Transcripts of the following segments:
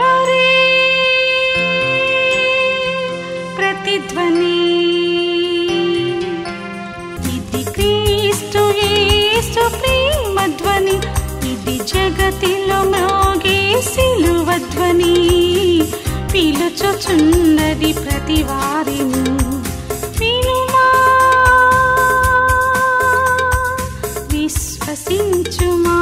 హరే ప్రతిధ్వని ఇది క్రీస్తు యేసు ప్రేమధ్వని ఇది జగతిలో మ్రోగే సిలువధ్వని పిలుచుచున్నది ప్రతి వారిని వినుమా విశ్వసించుమా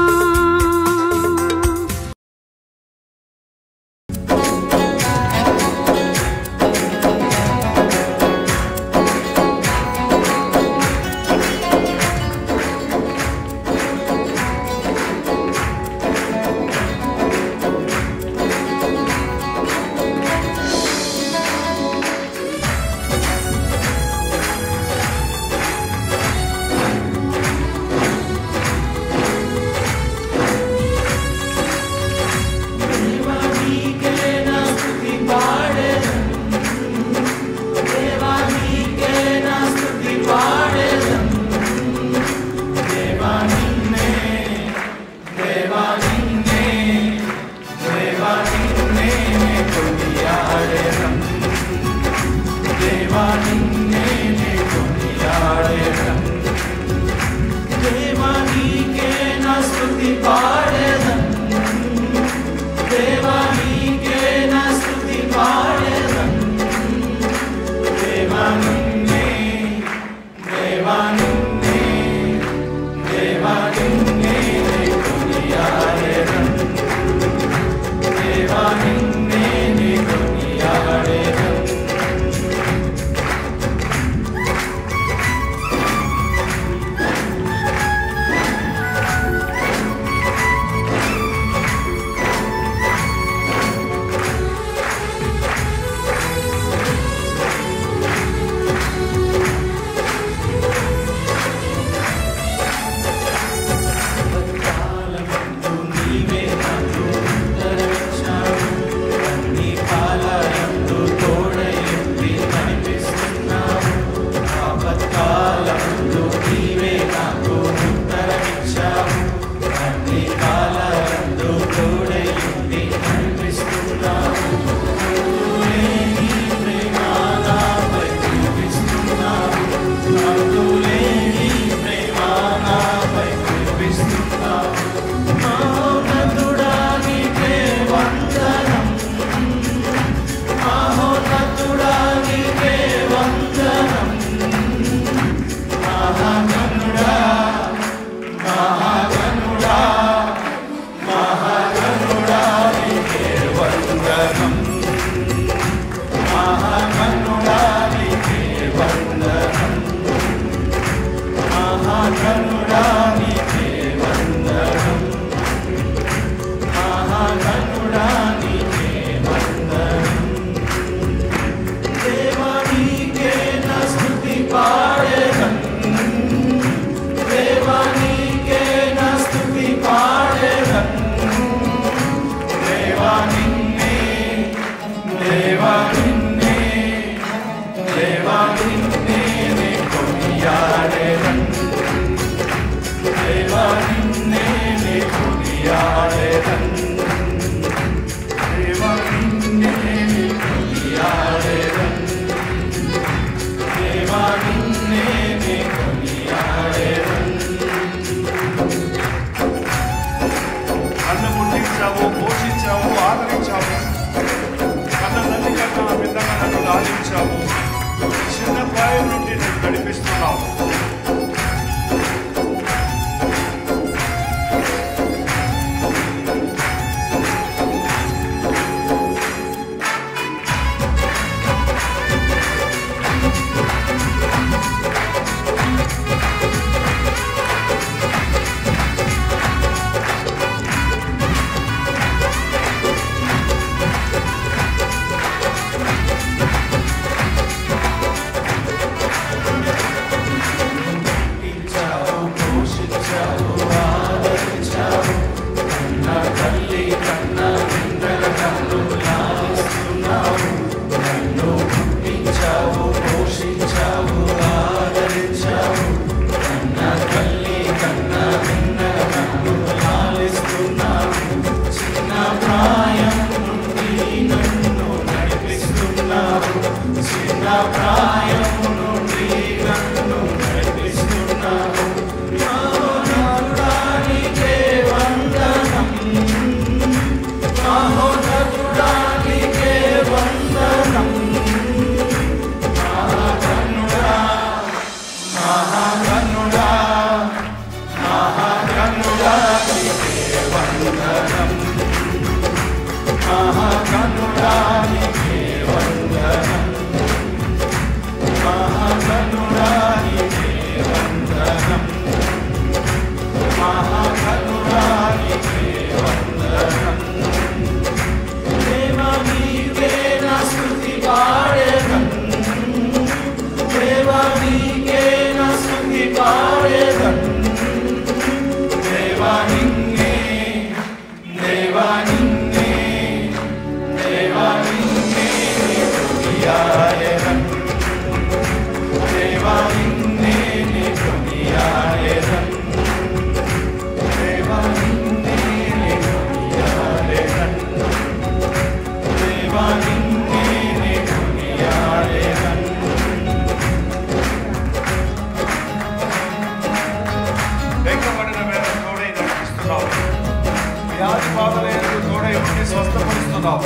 స్వస్థపరుస్తున్నావు.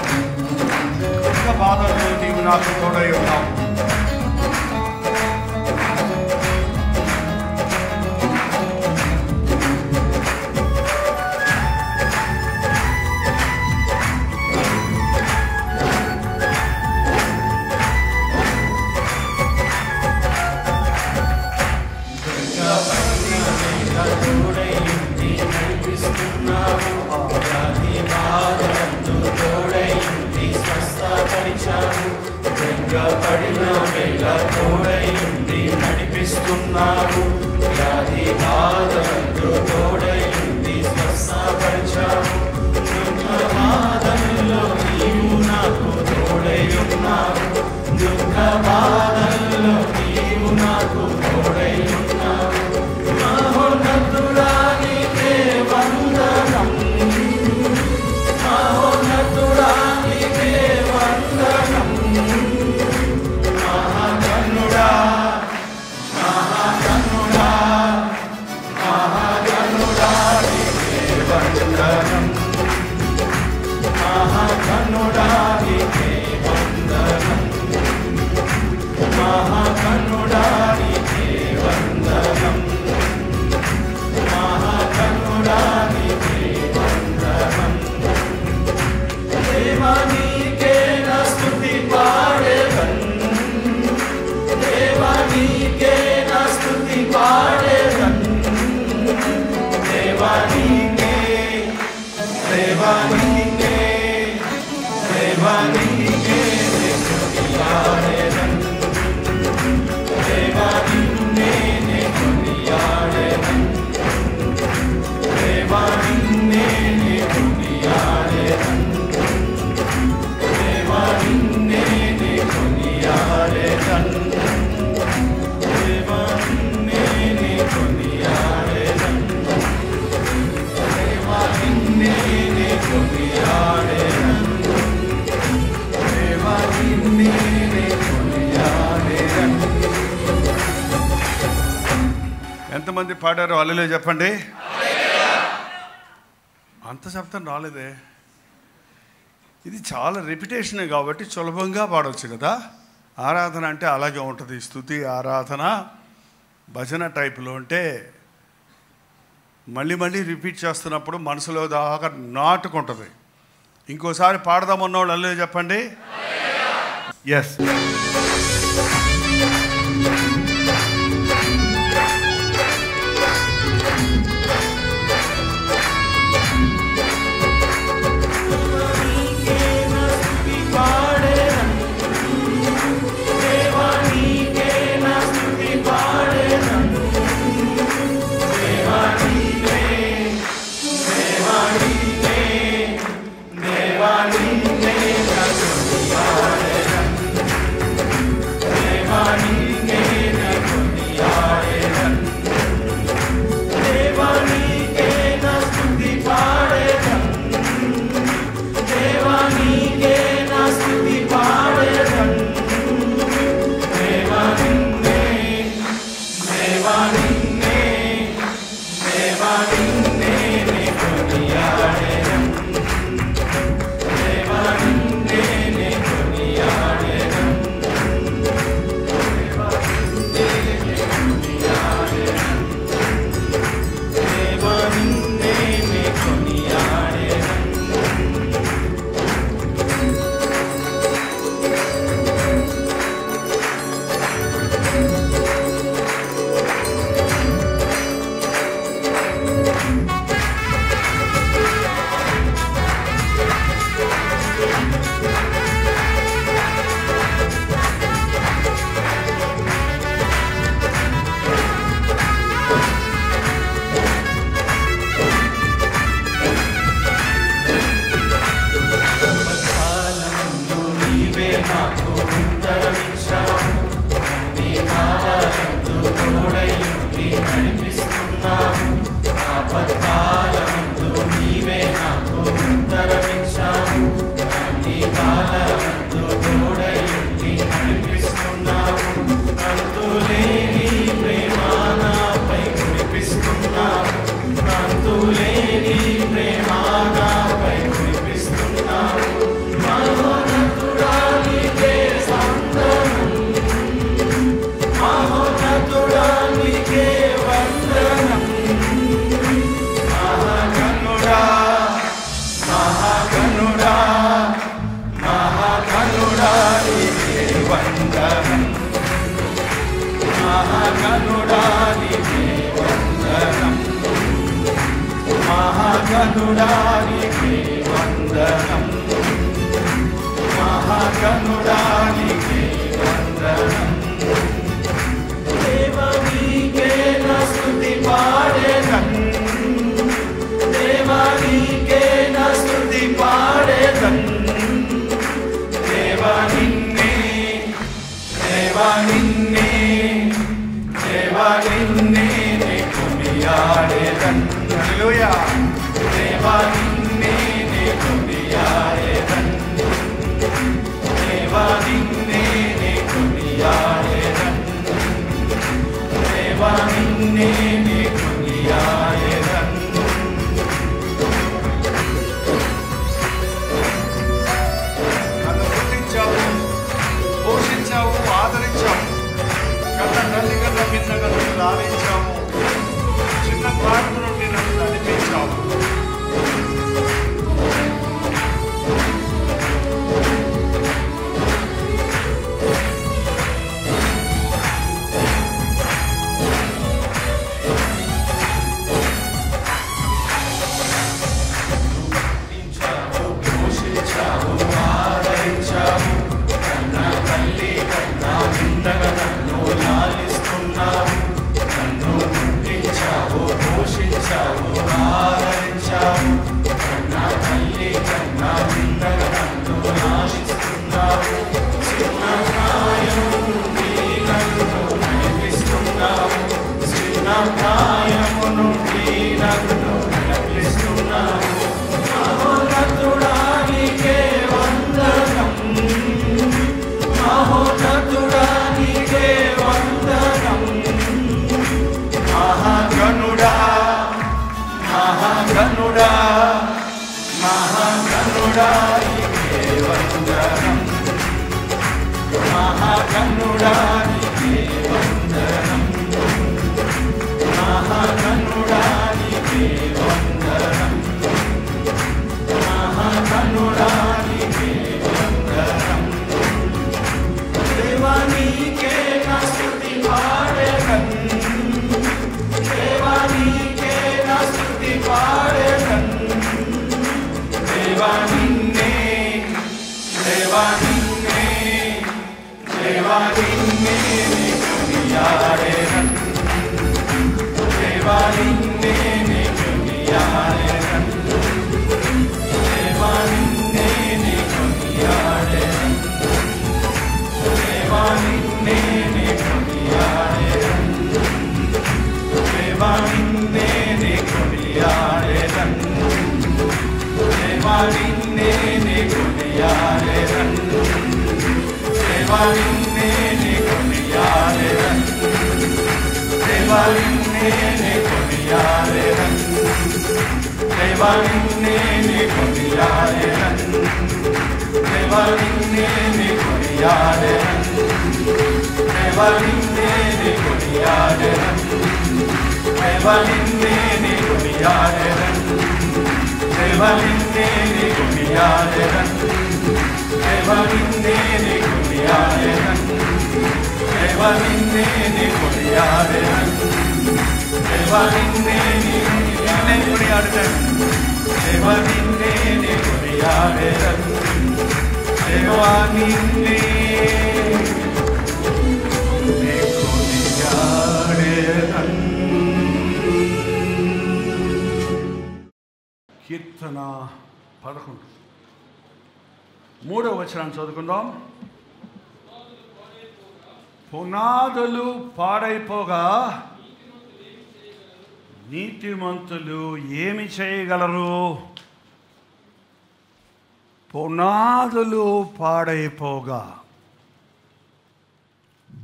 ఇంకా బాధల్లో నీవు నాకు తోడై ఉన్నావు. నడిపిస్తున్నావు వ్యాధి బాధలు తోడైంది స్వస్థపరిచావు. దుఃఖబాధల్లో నీవు నాకు తోడై ఉన్నావు. దుఃఖబాధల్లో నీవు నాకు తోడై ఉన్నావు. మహోన్నతుడా నీకే వందనం. మహోన్నతుడా నీకే వందనం. మహాగణుడా మహాగణుడా మహాగణుడా నీకే వందనం. మహాగణుడా నీకే వందనం. మహాగణుడా నీకే వందనం. మహాగణుడా నీకే వందనం. దేవా నీకే నా స్తుతి పాడేదన్. దేవా నీకే నా స్తుతి పాడేదన్. దేవా నీకే దేవా నీకే దేవా నీకే స్తుతి పాడేదన్. దేవా నిన్నే నే కొనియాడేదన్. దేవా నిన్నే నే కొనియాడేదన్. దేవా నిన్నే నే కొనియాడేదన్. దేవా నిన్నే నే కొనియాడేదన్. దేవా నిన్నే నే కొనియాడేదన్. దేవా నిన్నే నే కొనియాడేదన్. ఎంతమంది పాడారో హల్లెలూయా చెప్పండి. అంత శబ్దం రాలేదే. ఇది చాలా రిపిటేషనే కాబట్టి సులభంగా పాడవచ్చు కదా. ఆరాధన అంటే అలాగే ఉంటుంది. స్తుతి ఆరాధన భజన టైపులో ఉంటే మళ్ళీ మళ్ళీ రిపీట్ చేస్తున్నప్పుడు మనసులో దాకా నాటుకుంటుంది. ఇంకోసారి పాడదామన్నవాళ్ళు హల్లెలూయా చెప్పండి. ఎస్ దేవా నీవే నాకు ఉత్తరమిచ్చావు, అన్ని కాలాలందు తోడైయుండి నడిపిస్తున్నావు. ఆపత్కాలమందు నీవే నాకు ఉత్తరమిచ్చావు, అన్ని కాలాలందు తోడైయుండి నడిపిస్తున్నావు. అంతులేని ప్రేమ నాపై కురిపిస్తున్నావు, అంతులేని ప్రేమ నాపై కురిపిస్తున్నావు. మహోన్నతుడా నీకే వందనం, మహోన్నతుడా నీకే వందనం. మహాగణుడా మహాగణుడా మహాగణుడా నీకే వందనం, మహాగణుడా నీకే వందనం, మహాగణుడా నీకే వందనం, మహాగణుడా నీకే వందనం. దేవా నీకే నా స్తుతి పాడేదన్, దేవా నీకే నా స్తుతి పాడేదన్. దేవా నిన్నే దేవా నిన్నే దేవా నిన్నే నే కొనియాడేదన్. హల్లెలూయా. దేవా నిన్నే నే కొనియాడేదన్, దేవా నిన్నే నే కొనియాడేదన్, దేవా నిన్నే నే కొనియాడేదన్. నన్ను పుట్టించావు, పోషించావు, ఆదరించావు. కన్న తల్లి కన్నా భిన్నగా నన్ను లాలించావు. చిన్న ప్రాంతం నుండి నన్ను నడిపించావు. పోషించావు, ఆదరించావు. కన్న తల్లి కన్నా భిన్నగా నన్ను లాలిస్తున్నావు. నన్ను పుట్టించావు, పోషించావు, ఆదరించావు. కన్న తల్లి కన్నా భిన్నగా నన్ను లాలిస్తున్నావు. చిన్న ప్రాయం నుండి నన్ను నడిపిస్తున్నావు, చిన్న ప్రాయము నుండి నన్ను నడిపిస్తున్నావు. మహోన్నతుడా నీకే వందనం, మహోన్నతుడా నీకే వందనం. మహాగణుడా మహాగణుడా మహాగణుడా నీకే వందనం, మహాగణుడా నీకే వందనం, మహాగణుడా నీకే వందనం, మహాగణుడా నీకే వందనం. దేవా నీకే నా స్తుతి పాడేదన్, దేవా నీకే నా స్తుతి పాడేదన్. దేవా నిన్నే దేవా నిన్నే దేవా నిన్నే నే కొనియాడేదన్, దేవా నిన్నే నే కొనియాడేదన్, దేవా నిన్నే నే కొనియాడేదన్, దేవా నిన్నే నే కొనియాడేదన్, దేవా నిన్నే నే కొనియాడేదన్, దేవా నిన్నే నే కొనియాడేదన్, దేవా నిన్నే నే కొనియాడేదన్, దేవా నిన్నే నే కొనియాడేదన్, దేవా నిన్నే నే కొనియాడేదన్, దేవా నిన్నే నే కొనియాడేదన్, దేవా నిన్నే నే కొనియాడేదన్, దేవా నిన్నే నే కొనియాడేదన్, దేవా నిన్నే నే కొనియాడేదన్, దేవా నిన్నే నే కొనియాడేదన్, దేవా నిన్నే నే కొనియాడేదన్, దేవా నిన్నే నే కొనియాడేదన్, దేవా నిన్నే నే కొనియాడేదన్, దేవా నిన్నే నే కొనియాడేదన్. కీర్తన 11. 3వ వచనాన్ని చదువుకుందాం. పునాదులు పాడైపోగా నీతిమంతులు ఏమి చేయగలరు? పునాదులు పాడైపోగా.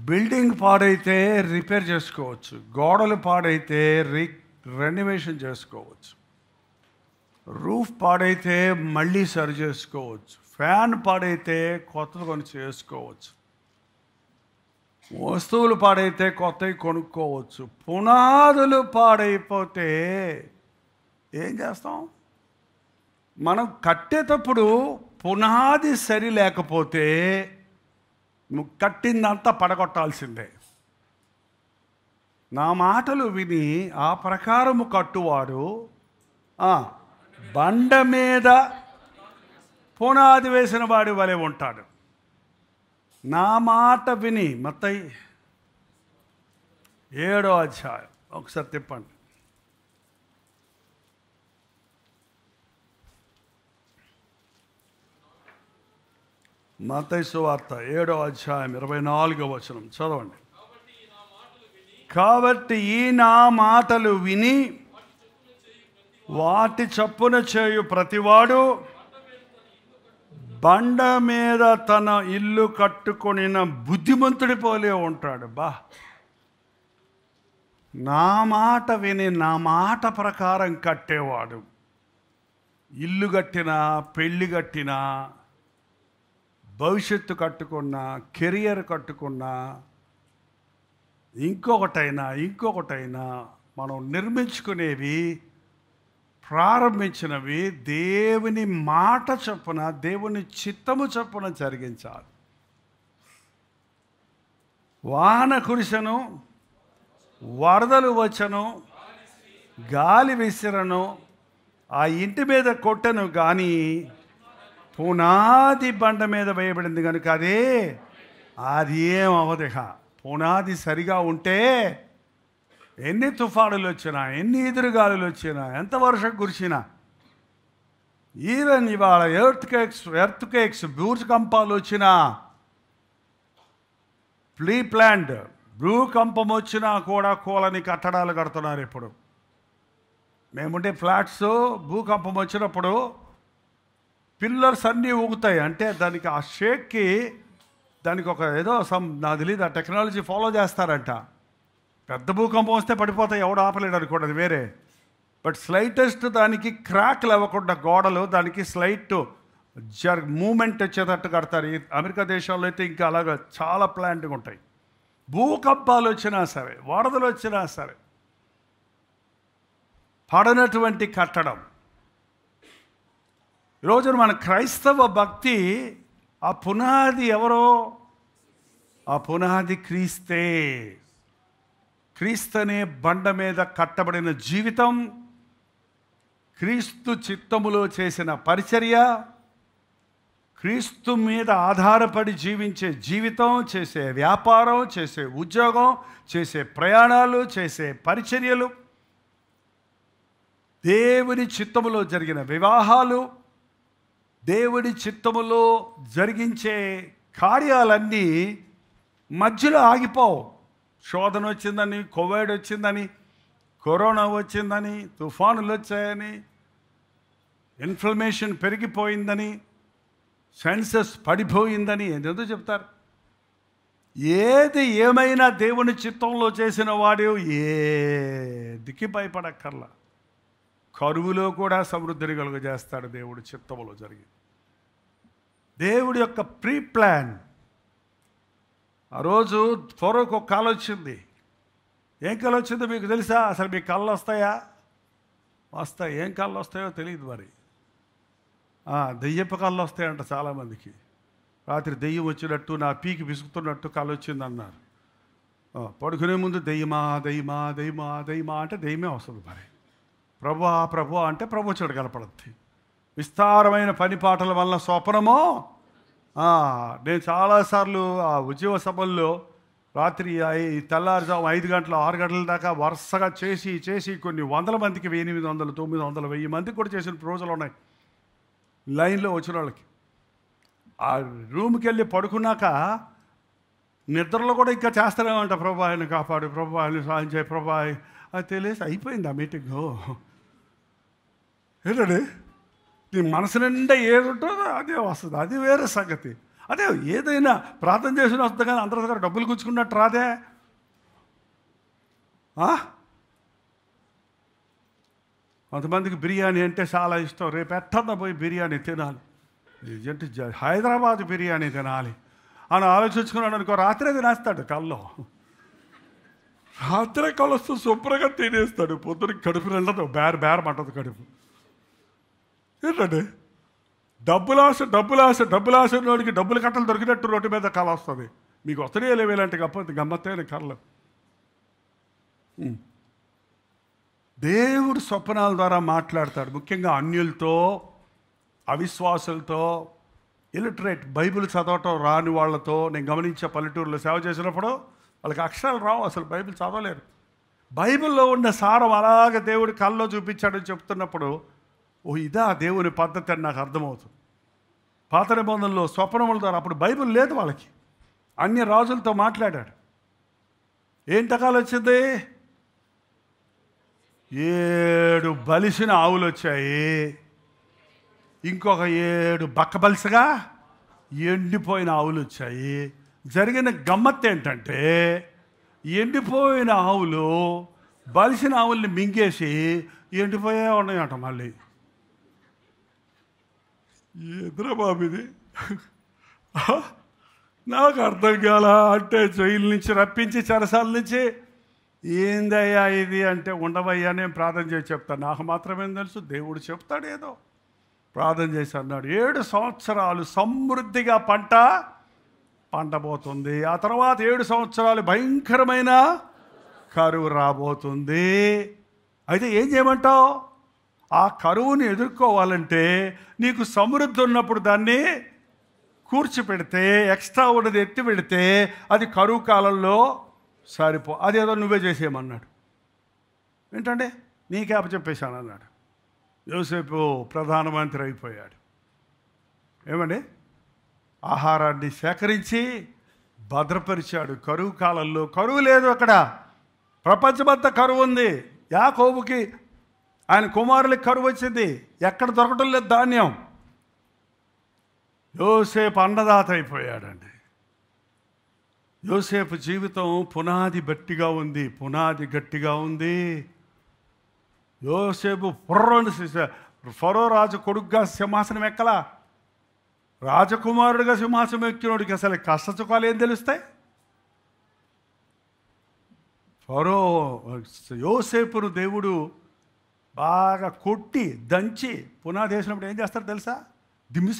బిల్డింగ్ పాడైతే రిపేర్ చేసుకోవచ్చు, గోడలు పాడైతే రెనోవేషన్ చేసుకోవచ్చు, రూఫ్ పాడైతే మళ్ళీ సరి చేసుకోవచ్చు, ఫ్యాన్ పాడైతే కొత్తది కొని చేసుకోవచ్చు, వస్తువులు పాడైతే కొత్తవి కొనుక్కోవచ్చు. పునాదులు పాడైపోతే ఏం చేస్తాం? మనం కట్టేటప్పుడు పునాది సరి లేకపోతే కట్టిందంతా పడగొట్టాల్సిందే. నా మాటలు విని ఆ ప్రకారము కట్టువాడు బండ మీద పునాది వేసిన వాడి వలె ఉంటాడు. నా మాట విని మత్తయి 7వ అధ్యాయం ఒకసారి తిప్పండి. మత్తయి సువార్త 7వ అధ్యాయం 24వ వచనం చదవండి. కాబట్టి ఈ నా మాటలు విని వాటి చప్పున చేయు ప్రతివాడు బండ మీద తన ఇల్లు కట్టుకొనిన బుద్ధిమంతుడి పోలే ఉంటాడు. నా మాట విని నా మాట ప్రకారం కట్టేవాడు ఇల్లు కట్టినా, పెళ్ళి కట్టినా, భవిష్యత్తు కట్టుకున్నా, కెరియర్ కట్టుకున్నా, ఇంకొకటైనా మనం నిర్మించుకునేవి, ప్రారంభించినవి దేవుని మాట చొప్పున, దేవుని చిత్తము చొప్పున జరిగించాలి. వాన కురిసెను, వరదలు వచ్చను, గాలి విసిరను, ఆ ఇంటి మీద కొట్టను, కానీ పునాది బండ మీద వేయబడింది కనుక అది ఏం అవదేహ. పునాది సరిగా ఉంటే ఎన్ని తుఫానులు వచ్చినా, ఎన్ని ఎదురుగాలులు వచ్చినా, ఎంత వర్షం కురిసినా, ఈవెన్ ఇవాళ ఎర్త్కేక్స్ భూకంపాలు వచ్చినా, ప్లాండ్ భూకంపం వచ్చినా కూడా కూలని కట్టడాలు కడుతున్నారు. ఇప్పుడు మేముండే ఫ్లాట్స్ భూకంపం వచ్చినప్పుడు పిల్లర్స్ అన్నీ ఊగుతాయి. అంటే దానికి ఆ షేక్కి దానికి ఒక ఏదో నాకు తెలియదు, ఆ టెక్నాలజీ ఫాలో చేస్తారంట. పెద్ద భూకంపం వస్తే పడిపోతాయి, ఎవడు ఆపలేడు అనుకోండి, అది వేరే. బట్ స్లైటెస్ట్ దానికి క్రాక్లు అవ్వకుండా గోడలు, దానికి స్లైట్ మూమెంట్ వచ్చేటట్టు కడతారు. ఈ అమెరికా దేశంలో అయితే ఇంకా అలాగా చాలా ప్లాంట్గా ఉంటాయి. భూకంపాలు వచ్చినా సరే, వరదలు వచ్చినా సరే, పడనటువంటి కట్టడం. ఈరోజు మన క్రైస్తవ భక్తి, ఆ పునాది ఎవరో? ఆ పునాది క్రీస్తే. క్రీస్తనే బండ మీద కట్టబడిన జీవితం, క్రీస్తు చిత్తములో చేసిన పరిచర్య, క్రీస్తు మీద ఆధారపడి జీవించే జీవితం, చేసే వ్యాపారం, చేసే ఉద్యోగం, చేసే ప్రయాణాలు, చేసే పరిచర్యలు, దేవుని చిత్తములో జరిగిన వివాహాలు, దేవుడి చిత్తములో జరిగించే కార్యాలన్నీ మధ్యలో ఆగిపోవు. శోధన వచ్చిందని, కోవిడ్ వచ్చిందని, కరోనా వచ్చిందని, తుఫానులు వచ్చాయని, ఇన్ఫ్లమేషన్ పెరిగిపోయిందని, సెన్సస్ పడిపోయిందని ఎందుకు చెప్తారు? ఏది ఏమైనా దేవుని చిత్తంలో చేసిన వాడు ఏదికి భయపడక్కర్లా. కరువులో కూడా సమృద్ధిని కలుగజేస్తాడు దేవుడి చిత్తములో జరిగి. దేవుడి యొక్క ప్రీ ప్లాన్. ఆ రోజు ఫరోకు ఒక కాలం వచ్చింది. ఏం కళ వచ్చిందో మీకు తెలుసా? అసలు మీకు కళ్ళు వస్తాయా? వస్తాయి. ఏం కళ్ళు వస్తాయో తెలియదు మరి. దెయ్యపు కళ్ళు వస్తాయంట చాలామందికి. రాత్రి దెయ్యం వచ్చినట్టు, నా పీకి విసుకుతున్నట్టు కళ్ళు వచ్చిందన్నారు. పడుకునే ముందు దెయ్యమా దెయ్యమా దెయ్యమా దెయ్యమా అంటే దెయ్యమే వస్తుంది. మరి ప్రభు అంటే ప్రభు చెడు కనపడుద్ది. విస్తారమైన పని పాటల వల్ల స్వప్నమో. నేను చాలాసార్లు ఆ ఉద్యోగ సభల్లో రాత్రి తెల్లారుజాము 5 గంటలు 6 గంటల దాకా వరుసగా చేసి కొన్ని వందల మందికి 800, 900, 1000 మందికి కూడా చేసిన రోజులు ఉన్నాయి లైన్లో వచ్చిన వాళ్ళకి. ఆ రూమ్కి వెళ్ళి పడుకున్నాక నిద్రలో కూడా ఇంకా చేస్తారేమంట, ప్రభా ఆయన కాపాడు, ప్రభా ఆయన సాయం చేయ, ప్రభా అది తెలియసి అయిపోయింది ఆ మీటింగు. ఏంటండి నీ మనసు నిండా ఏది ఉంటుందో అదే వస్తుంది, అది వేరే సంగతి. అదే ఏదైనా ప్రార్థన చేసిన వస్తుంది కానీ అందరి దగ్గర డబ్బులు గుంచుకున్నట్టు రాదే. కొంతమందికి బిర్యానీ అంటే చాలా ఇష్టం, రేపు ఎట్టన్నా పోయి బిర్యానీ తినాలి, ఏంటి హైదరాబాద్ బిర్యానీ తినాలి అని ఆలోచించుకున్నాడు అనుకో, రాత్రే తినేస్తాడు కల్లో, రాత్రే కలుస్తూ శుభ్రంగా తినేస్తాడు. పొద్దున కడుపు నిండదు, బేరమంటది కడుపు. ఏంటండి డబ్బులాశ నోడికి డబ్బులు కట్టలు దొరికినట్టు రోడ్డు మీద కళ వస్తుంది. మీకు వస్తనే లేవు ఇలాంటి గమ్మత్తైన కళలు. దేవుడు స్వప్నాల ద్వారా మాట్లాడతాడు, ముఖ్యంగా అన్యులతో, అవిశ్వాసులతో, ఇలిటరేట్ బైబిల్ చదవటం రాని వాళ్ళతో. నేను గమనించే పల్లెటూరులో సేవ చేసినప్పుడు వాళ్ళకి అక్షరాలు రావు, అసలు బైబిల్ చదవలేరు. బైబిల్లో ఉన్న సారం అలాగే దేవుడు కళ్ళలో చూపించాడని చెప్తున్నప్పుడు, ఓ ఇదా దేవుని పద్ధతి అని నాకు అర్థమవుతుంది. పాత నిబంధనలో స్వప్నముల ద్వారా, అప్పుడు బైబిల్ లేదు వాళ్ళకి, అన్య రాజులతో మాట్లాడాడు. ఏం టకాలు వచ్చింది? 7 బలిసిన ఆవులు వచ్చాయి, ఇంకొక 7 బక్కబలిసగా ఎండిపోయిన ఆవులు వచ్చాయి. జరిగిన గమ్మత్తు ఏంటంటే ఎండిపోయిన ఆవులు బలిసిన ఆవుల్ని మింగేసి ఎండిపోయే ఉన్నాయట. మళ్ళీ ఎదురా బాబు ఇది నాకు అర్థం కాల. అంటే జైలు నుంచి రప్పించి చెరసాల నుంచి ఏందయ్యా ఇది అంటే, ఉండవయ్యా నేను ప్రార్థన చేసి చెప్తాను, నాకు మాత్రమేం తెలుసు, దేవుడు చెప్తాడు ఏదో. ప్రార్థన చేసి అన్నాడు 7 సంవత్సరాలు సమృద్ధిగా పండబోతుంది, ఆ తర్వాత 7 సంవత్సరాలు భయంకరమైన కరువు రాబోతుంది. అయితే ఏం చేయమంటావు? ఆ కరువుని ఎదుర్కోవాలంటే నీకు సమృద్ధి ఉన్నప్పుడు దాన్ని కూర్చిపెడితే, ఎక్స్ట్రా ఉన్నది ఎత్తి పెడితే అది కరువు కాలంలో అదేదో నువ్వే చేసేయమన్నాడు. ఏంటంటే నీకే అప్పచెప్పేశాను అన్నాడు. యోసేపు ప్రధానమంత్రి అయిపోయాడు. ఏమండి ఆహారాన్ని సేకరించి భద్రపరిచాడు. కరువు కాలంలో కరువు లేదు అక్కడ, ప్రపంచమంతా కరువు ఉంది. యాకోబుకి ఆయన కుమారులకి కరువు వచ్చింది, ఎక్కడ దొరకటం లేదు ధాన్యం. యోసేపు అన్నదాత అయిపోయాడండి. యోసేపు జీవితం పునాది గట్టిగా ఉంది. యోసేపు ఫరో రాజు కొడుకుగా సింహాసనం ఎక్కలా, రాజకుమారుడిగా సింహాసనం ఎక్కినోడికి అసలు కష్టసుఖాలు ఏం తెలుస్తాయి? ఫరో యోసేపును దేవుడు బాగా కొట్టి దంచి పునాది వేసినప్పుడు ఏం చేస్తారు తెలుసా?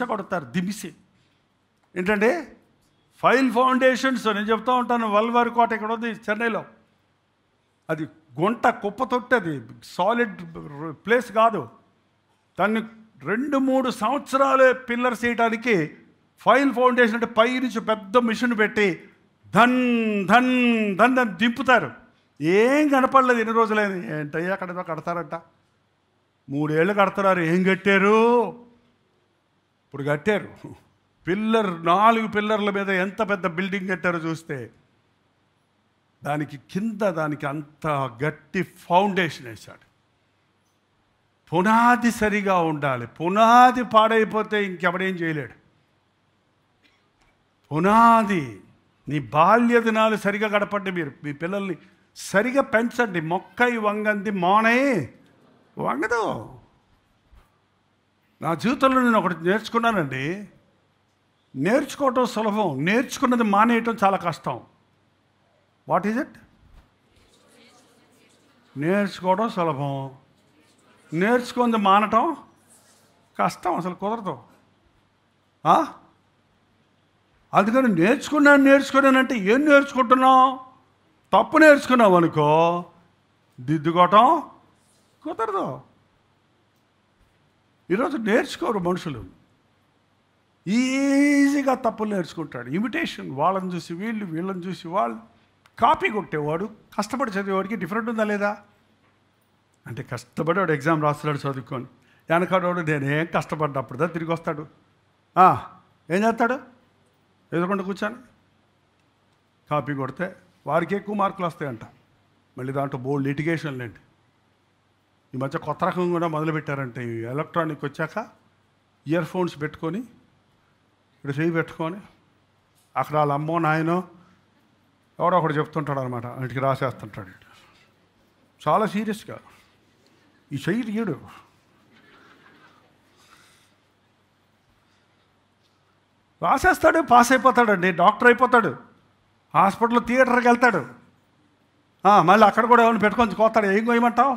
కొడతారు. ఏంటంటే 5 ఫౌండేషన్స్. నేను చెప్తూ ఉంటాను, వల్వారి కోట ఇక్కడ ఉంది చెన్నైలో, అది గుంట కుప్ప తొట్టి, అది సాలిడ్ ప్లేస్ కాదు. దాన్ని 2-3 సంవత్సరాలే పిల్లర్స్ వేయడానికి 5 ఫౌండేషన్ అంటే పై నుంచి పెద్ద మిషన్ పెట్టి ధన్ ధన్ ధన్ అని దింపుతారు. ఏం కనపడలేదు ఎన్ని రోజులైంది. ఏంటయ్యా అక్కడ కడతారంట, 3 ఏళ్ళు కడతారు. ఏం కట్టారు? ఇప్పుడు కట్టారు 4 పిల్లర్ల మీద ఎంత పెద్ద బిల్డింగ్ కట్టారో చూస్తే, దానికి అంత గట్టి ఫౌండేషన్ వేశాడు. పునాది సరిగా ఉండాలి. పునాది పాడైపోతే ఇంకెవడేం చేయలేడు. పునాది, నీ బాల్య దినాలు సరిగా గడపండి. మీరు మీ పిల్లల్ని సరిగా పెంచండి. మొక్కై వంగంది మానై వంగదు. నా జీవితంలో నేను ఒకటి నేర్చుకున్నానండి. నేర్చుకోవటం సులభం, నేర్చుకున్నది మానేయటం చాలా కష్టం. What is it? నేర్చుకోవడం సులభం, నేర్చుకుంది మానటం కష్టం, అసలు కుదరదు. అందుకని నేర్చుకున్నానంటే ఏం నేర్చుకుంటున్నావు? తప్పు నేర్చుకున్నావు అనుకో, దిద్దుకోవటం కుదరదు. ఈరోజు నేర్చుకోరు మనుషులు, ఈజీగా తప్పులు నేర్చుకుంటాడు. ఇమిటేషన్, వాళ్ళని చూసి వీళ్ళని చూసి వాళ్ళు. కాపీ కొట్టేవాడు కష్టపడి చదివేవాడికి డిఫరెంట్ ఉందా లేదా? అంటే కష్టపడి వాడు ఎగ్జామ్ రాస్తున్నాడు చదువుకొని, వెనకాడవాడు నేనేం కష్టపడ్డప్పుడుదా తిరిగి వస్తాడు. ఏం చేస్తాడు? ఎదురుకుండా కూర్చొని కాపీ కొడితే వారికి ఎక్కువ మార్కులు వస్తాయంట. మళ్ళీ దాంట్లో బోల్డ్ లిటిగేషన్లు ఏంటి. ఈ మధ్య కొత్త రకం కూడా మొదలుపెట్టారంటే, ఈ ఎలక్ట్రానిక్ వచ్చాక ఇయర్ ఫోన్స్ పెట్టుకొని ఇక్కడ చేయి పెట్టుకొని అక్కడ వాళ్ళ అమ్మో నాయనో ఎవడో ఒకడు చెప్తుంటాడు అనమాట, ఇంటికి రాసేస్తుంటాడు. చాలా సీరియస్గా ఈ చెయ్యి తీయడు. రాసేస్తాడు, పాస్ అయిపోతాడండి, డాక్టర్ అయిపోతాడు, హాస్పిటల్లో థియేటర్కి వెళ్తాడు. మళ్ళీ అక్కడ కూడా ఏమైనా పెట్టుకొని కోస్తాడు. ఏం కోయమంటావు?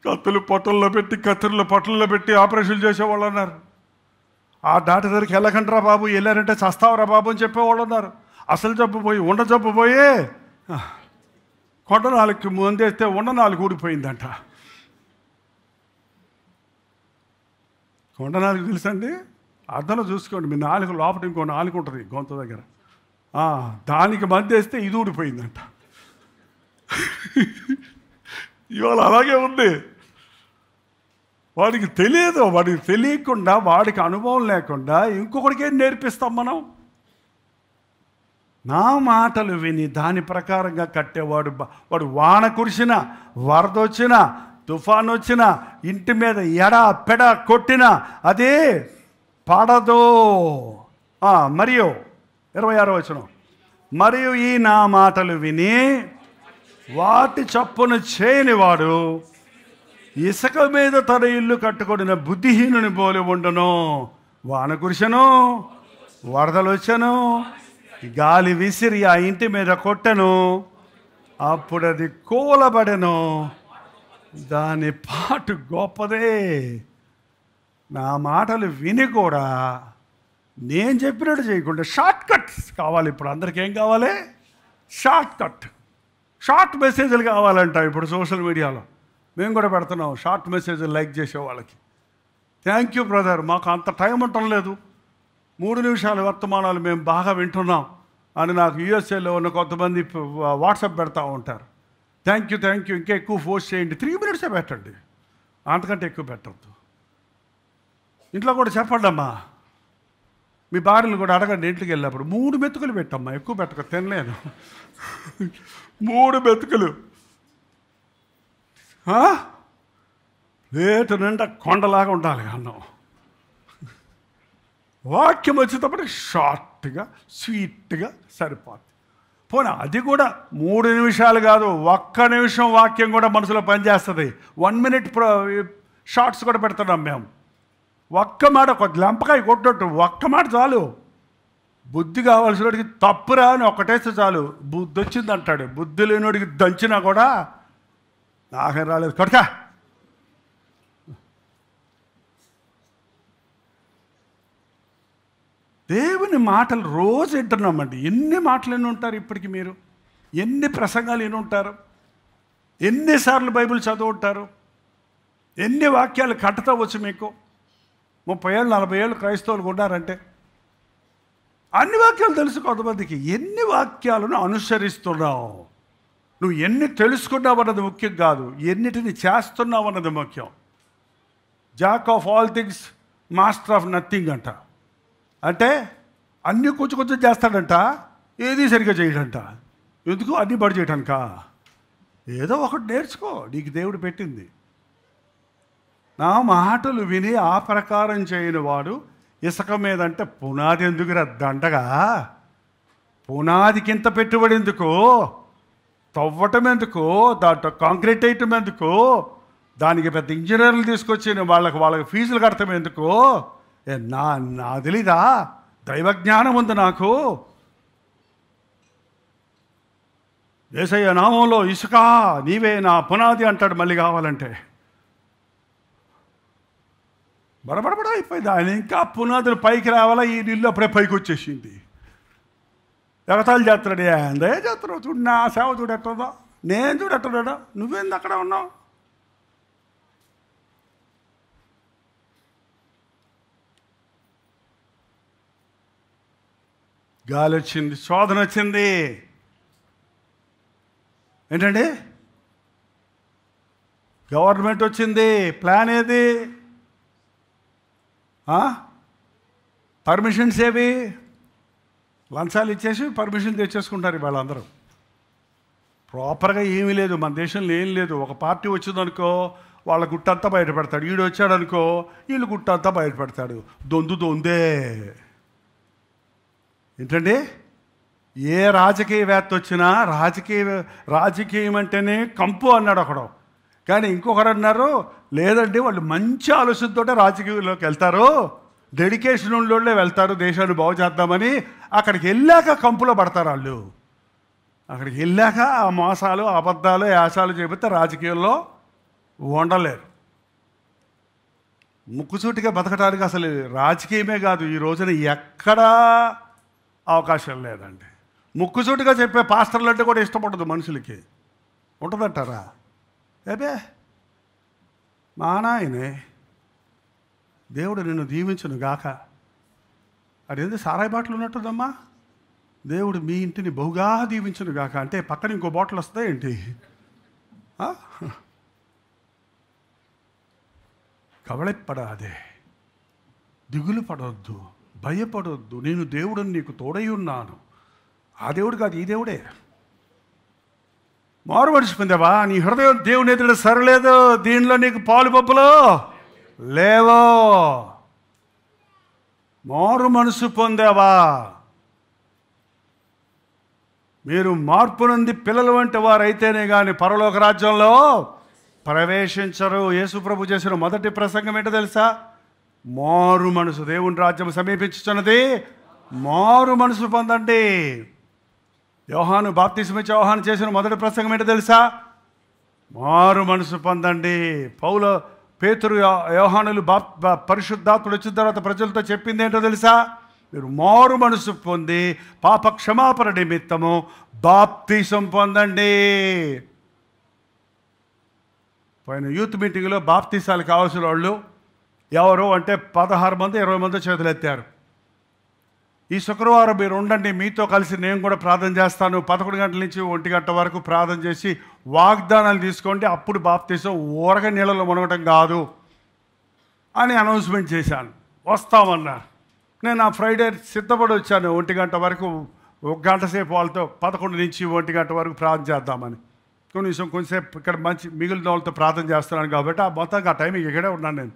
కత్తులు పొట్టల్లో పెట్టి కత్తులు పొట్టల్లో పెట్టి ఆపరేషన్లు చేసేవాళ్ళు ఉన్నారు. ఆ డాక్టర్ దగ్గరికి వెళ్ళకంటారా బాబు, వెళ్ళారంటే చస్తావరా బాబు అని చెప్పేవాళ్ళు ఉన్నారు. అసలు జబ్బు పోయి ఉండ జబ్బు పోయి కొండ నాలుగుకి ముందేస్తే ఉండ నాలుగు ఊడిపోయిందంట. కొండ నాలుగు తెలుసండి, అర్థంలో చూసుకోండి. మీ నాలుగు లోపల ఇంకో నాలుగు ఉంటుంది గొంతు దగ్గర, దానికి మందేస్తే ఇది ఊడిపోయిందంట. ఇవాళ అలాగే ఉంది. వాడికి తెలియదు, వాడికి తెలియకుండా, వాడికి అనుభవం లేకుండా ఇంకొకడికి ఏం నేర్పిస్తాం మనం? నా మాటలు విని దాని ప్రకారంగా కట్టేవాడు వాడు వాన కురిసినా, వరద వచ్చినా, తుఫాన్ వచ్చినా, ఇంటి మీద ఎడా పెడ కొట్టినా అదే పడదో. మరియు 26వ వచనం, మరియు ఈ నా మాటలు విని వాటి చప్పున చేయని వాడు ఇసుక మీద తన ఇల్లు కట్టుకొనిన బుద్ధిహీనుని పోలి ఉండను. వాన కురిసెను, వరదలు వచ్చాను, గాలి విసిరి ఆ ఇంటి మీద కొట్టెను, అప్పుడు అది కూలబడెను, దాని పాటు గొప్పదే. నా మాటలు విని కూడా నేను చెప్పినట్టు చేయకుండా షార్ట్ కట్స్ కావాలి. ఇప్పుడు అందరికీ ఏం కావాలి? షార్ట్ కట్, షార్ట్ మెసేజ్లు కావాలంట. ఇప్పుడు సోషల్ మీడియాలో మేము కూడా పెడుతున్నాం షార్ట్ మెసేజ్లు లైక్ చేసే వాళ్ళకి. థ్యాంక్ యూ బ్రదర్, మాకు అంత టైం ఉండటం లేదు, 3 నిమిషాల వర్తమానాలు మేము బాగా వింటున్నాం అని నాకు యూఎస్ఏలో ఉన్న కొంతమంది వాట్సాప్ పెడతా ఉంటారు. థ్యాంక్ యూ, ఇంకా ఎక్కువ పోస్ట్ చేయండి. 3 minutes పెట్టండి, అంతకంటే ఎక్కువ పెట్టద్దు. ఇంట్లో కూడా చెప్పండి అమ్మా, మీ భార్యలు కూడా అడగండి. ఇంటికి వెళ్ళినప్పుడు 3 మెతుకులు పెట్టమ్మా, ఎక్కువ పెట్టక తినలేను. 3 మెతుకులు ప్లేటు నిండా కొండలాగా ఉండాలి అన్నం. వాక్యం వచ్చేటప్పుడు షార్ట్గా స్వీట్గా సరిపోతుంది. పోనీ అది కూడా 3 నిమిషాలు కాదు, 1 నిమిషం వాక్యం కూడా మనసులో పనిచేస్తుంది. 1 minute షార్ట్స్ కూడా పెడుతున్నాం మేము. ఒక్క మాట, ఒక లంపకాయ కొట్టినట్టు ఒక్క మాట చాలు. బుద్ధి కావాల్సిన వాడికి తప్పురా అని ఒకటేస్తే చాలు, బుద్ధి వచ్చింది అంటాడు. బుద్ధి లేనివాడికి దంచినా కూడా నాకేం రాలేదు కొడకా. దేవుని మాటలు రోజు వింటున్నామండి. ఎన్ని మాటలు ఎన్ని ఉంటారు ఇప్పటికి? మీరు ఎన్ని ప్రసంగాలు ఎన్ని ఉంటారు? ఎన్నిసార్లు బైబిల్ చదువుంటారు? ఎన్ని వాక్యాలు కట్టవచ్చు మీకు? 30 ఏళ్ళు 40 ఏళ్ళు క్రైస్తవులు ఉన్నారంటే అన్ని వాక్యాలు తెలుసు కొంతమందికి. ఎన్ని వాక్యాలను అనుసరిస్తున్నావు? నువ్వు ఎన్ని తెలుసుకున్నావు అన్నది ముఖ్యం కాదు, ఎన్నిటిని చేస్తున్నావు అన్నది ముఖ్యం. Jack of all things master of nothing అంట. అంటే అన్నీ కొంచెం చేస్తాడంట, ఏది సరిగ్గా చేయడంట. ఎందుకు? అన్నీ బడి చేయడానికా? ఏదో ఒకటి నేర్చుకో, నీకు దేవుడు పెట్టింది. నా మాటలు విని ఆ ప్రకారం చేయని వాడు ఇసుక మీద అంటే పునాది ఎందుకురా దండగా? పునాదికి ఇంత పెట్టుబడి ఎందుకు? తవ్వటం ఎందుకు? దాంట్లో కాంక్రీట్ వేయటం ఎందుకు? దానికి పెద్ద ఇంజనీర్లు తీసుకొచ్చి వాళ్ళకి ఫీజులు కడతాం ఎందుకు? నా తెలీదా? దైవజ్ఞానం ఉంది నాకు. యేసయ్య నామంలో ఇసుక నీవే నా పునాది అంటాడు. మళ్ళీ కావాలంటే బడబడబడ అయిపోయింది. ఆయన ఇంకా పునాదులు పైకి రావాలా, ఈ నీళ్ళు అప్పుడే పైకి వచ్చేసింది. ఎగతాలు చేస్తున్నాడు. ఏందే చేస్తున్నావు? చూడు నా సేవ చూడెట్టుందో, నేను చూడెట్టున్నాడా? నువ్వేంది అక్కడ ఉన్నావు? గాలి వచ్చింది, శోధన వచ్చింది. ఏంటండి? గవర్నమెంట్ వచ్చింది. ప్లాన్ ఏది? పర్మిషన్స్ ఏవి? లంచాలు ఇచ్చేసి పర్మిషన్ తెచ్చేసుకుంటారు వాళ్ళందరూ. ప్రాపర్గా ఏమీ లేదు మన దేశంలో, ఏం లేదు. ఒక పార్టీ వచ్చిందనుకో వాళ్ళ గుట్టంతా బయటపెడతాడు, వీడు వచ్చాడనుకో వీళ్ళు గుట్టంతా బయటపెడతాడు. దొందే ఏంటండి? ఏ రాజకీయవేత్త వచ్చినా రాజకీయం అంటేనే కంపు అన్నాడు ఒకడు. కానీ ఇంకొకరు అన్నారు లేదండి వాళ్ళు మంచి ఆలోచనతోటే రాజకీయంలోకి వెళ్తారు, డెడికేషన్ ఉన్నోళ్ళే వెళ్తారు దేశాన్ని బాగు చేద్దామని. అక్కడికి వెళ్ళాక కంపులో పడతారు వాళ్ళు. అక్కడికి వెళ్ళాక ఆ మోసాలు అబద్ధాలు యాసాలు చెబితే రాజకీయాల్లో ఉండలేరు. ముక్కుసూటిగా బతకడానికి అసలు రాజకీయమే కాదు ఈ రోజున ఎక్కడా అవకాశం లేదండి. ముక్కుసూటిగా చెప్పే పాస్టర్లు అంటే కూడా ఇష్టపడదు మనుషులకి. ఉంటుందంటారా? ఏబే మా నాయనే దేవుడు నిన్ను దీవించును గాక. అదేంది సారాయి బాటలు ఉన్నట్టుందమ్మా, దేవుడు మీ ఇంటిని బహుగా దీవించును గాక అంటే పక్కన ఇంకో బాటిల్ వస్తుందా ఏంటి? కవళెప్పడాదే, దిగులు పడవద్దు, భయపడొద్దు, నేను దేవుడిని నీకు తోడై ఉన్నాను. ఆ దేవుడు కాదు ఈ దేవుడే. మారు మనసు పొందావా? నీ హృదయం దేవుని ఎదుట సరలేదు, దీనిలో నీకు పాలు పప్పులు లేవో. మారు మనసు పొందావా? మీరు మార్పు నుండి పిల్లలు వంటి వారు అయితేనే కానీ పరలోక రాజ్యంలో ప్రవేశించరు. యేసుప్రభు చేసిన మొదటి ప్రసంగం ఏంటో తెలుసా? మారు మనసు, దేవుని రాజ్యం సమీపించుచున్నది, మారు మనసు పొందండి. యోహాను బాప్తిస్మిచ్చే యోహాను చేసిన మొదటి ప్రసంగం ఏంటో తెలుసా? మారు మనసు పొందండి. పేతురు యోహానులు పరిశుద్ధాత్ముడు వచ్చిన తర్వాత ప్రజలతో చెప్పింది ఏంటో తెలుసా? మీరు మారు మనసు పొంది పాప క్షమాపణ నిమిత్తము బాప్తిసం పొందండి. పోయిన యూత్ మీటింగ్లో బాప్తిసాలు కావాల్సిన వాళ్ళు ఎవరు అంటే 16 మంది 20 మంది చేతులు ఎత్తారు. ఈ శుక్రవారం మీరు ఉండండి, మీతో కలిసి నేను కూడా ప్రార్థన చేస్తాను. 11 గంటల నుంచి 1 గంట వరకు ప్రార్థన చేసి వాగ్దానాలు తీసుకోండి. అప్పుడు బాప్తిసం ఊరగ నీళ్ళలో మునగటం కాదు అని అనౌన్స్మెంట్ చేశాను. వస్తామన్నారు. నేను ఆ ఫ్రైడే సిద్ధపడి వచ్చాను. 1 గంట వరకు 1 గంట సేపు వాళ్ళతో 11 నుంచి 1 గంట వరకు ప్రార్థన చేద్దామని. కొంచెంసేపు ఇక్కడ మంచి మిగిలిన వాళ్ళతో ప్రార్థన చేస్తున్నాను కాబట్టి ఆ మొత్తంగా ఆ టైం ఇక్కడే ఉన్నాను నేను.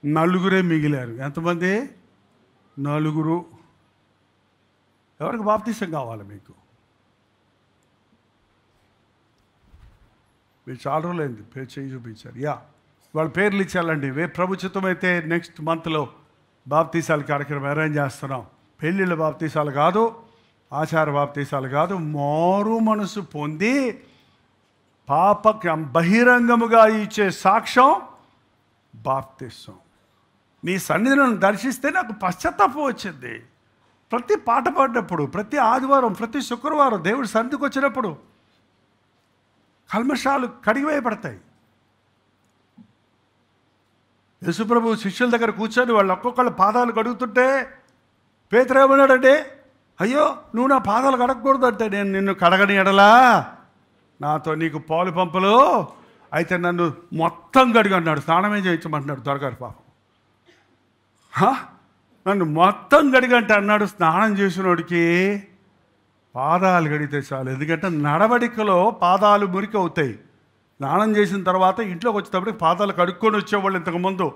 4 మిగిలారు. ఎంతమంది? 4. ఎవరికి బాప్తిసం కావాలి మీకు? మీరు చాలా రోజులైంది పేరు చేయి చూపించారు. వాళ్ళ పేర్లు ఇచ్చాలండి. ప్రభుత్వం అయితే నెక్స్ట్ మంత్లో బాప్తీసాల కార్యక్రమం అరేంజ్ చేస్తున్నాం. పెళ్ళిళ్ళ బాప్తీసాలు కాదు, ఆచార బాప్తీసాలు కాదు, మారు మనసు పొంది పాప బహిరంగముగా ఇచ్చే సాక్ష్యం బాప్తిసం. నీ సన్నిధిని దర్శిస్తే నాకు పశ్చాత్తాపం వచ్చింది. ప్రతి పాట పాడినప్పుడు, ప్రతి ఆదివారం, ప్రతి శుక్రవారం దేవుడి సన్నిధికి వచ్చినప్పుడు కల్మషాలు కడిగివేయబడతాయి. యేసుప్రభు శిష్యుల దగ్గర కూర్చొని వాళ్ళు ఒక్కొక్కళ్ళ పాదాలు కడుగుతుంటే పేతురు ఏమన్నాడంటే, అయ్యో నువ్వు నా పాదాలు కడగకూడదంటే, నేను నిన్ను కడగని ఎడలా నాతో నీకు పాలు పంపులు అయితే నన్ను మొత్తం కడిగి అన్నాడు. స్నానమే చేయించమంటున్నాడు దొరగారు పాపం. నన్ను మొత్తం కడిగంటే అన్నాడు. స్నానం చేసినోడికి పాదాలు కడిగితే చాలు. ఎందుకంటే నడవడికలో పాదాలు మురికి అవుతాయి. స్నానం చేసిన తర్వాత ఇంట్లోకి వచ్చేటప్పటికి పాదాలు కడుక్కొని వచ్చేవాళ్ళు. ఇంతకుముందు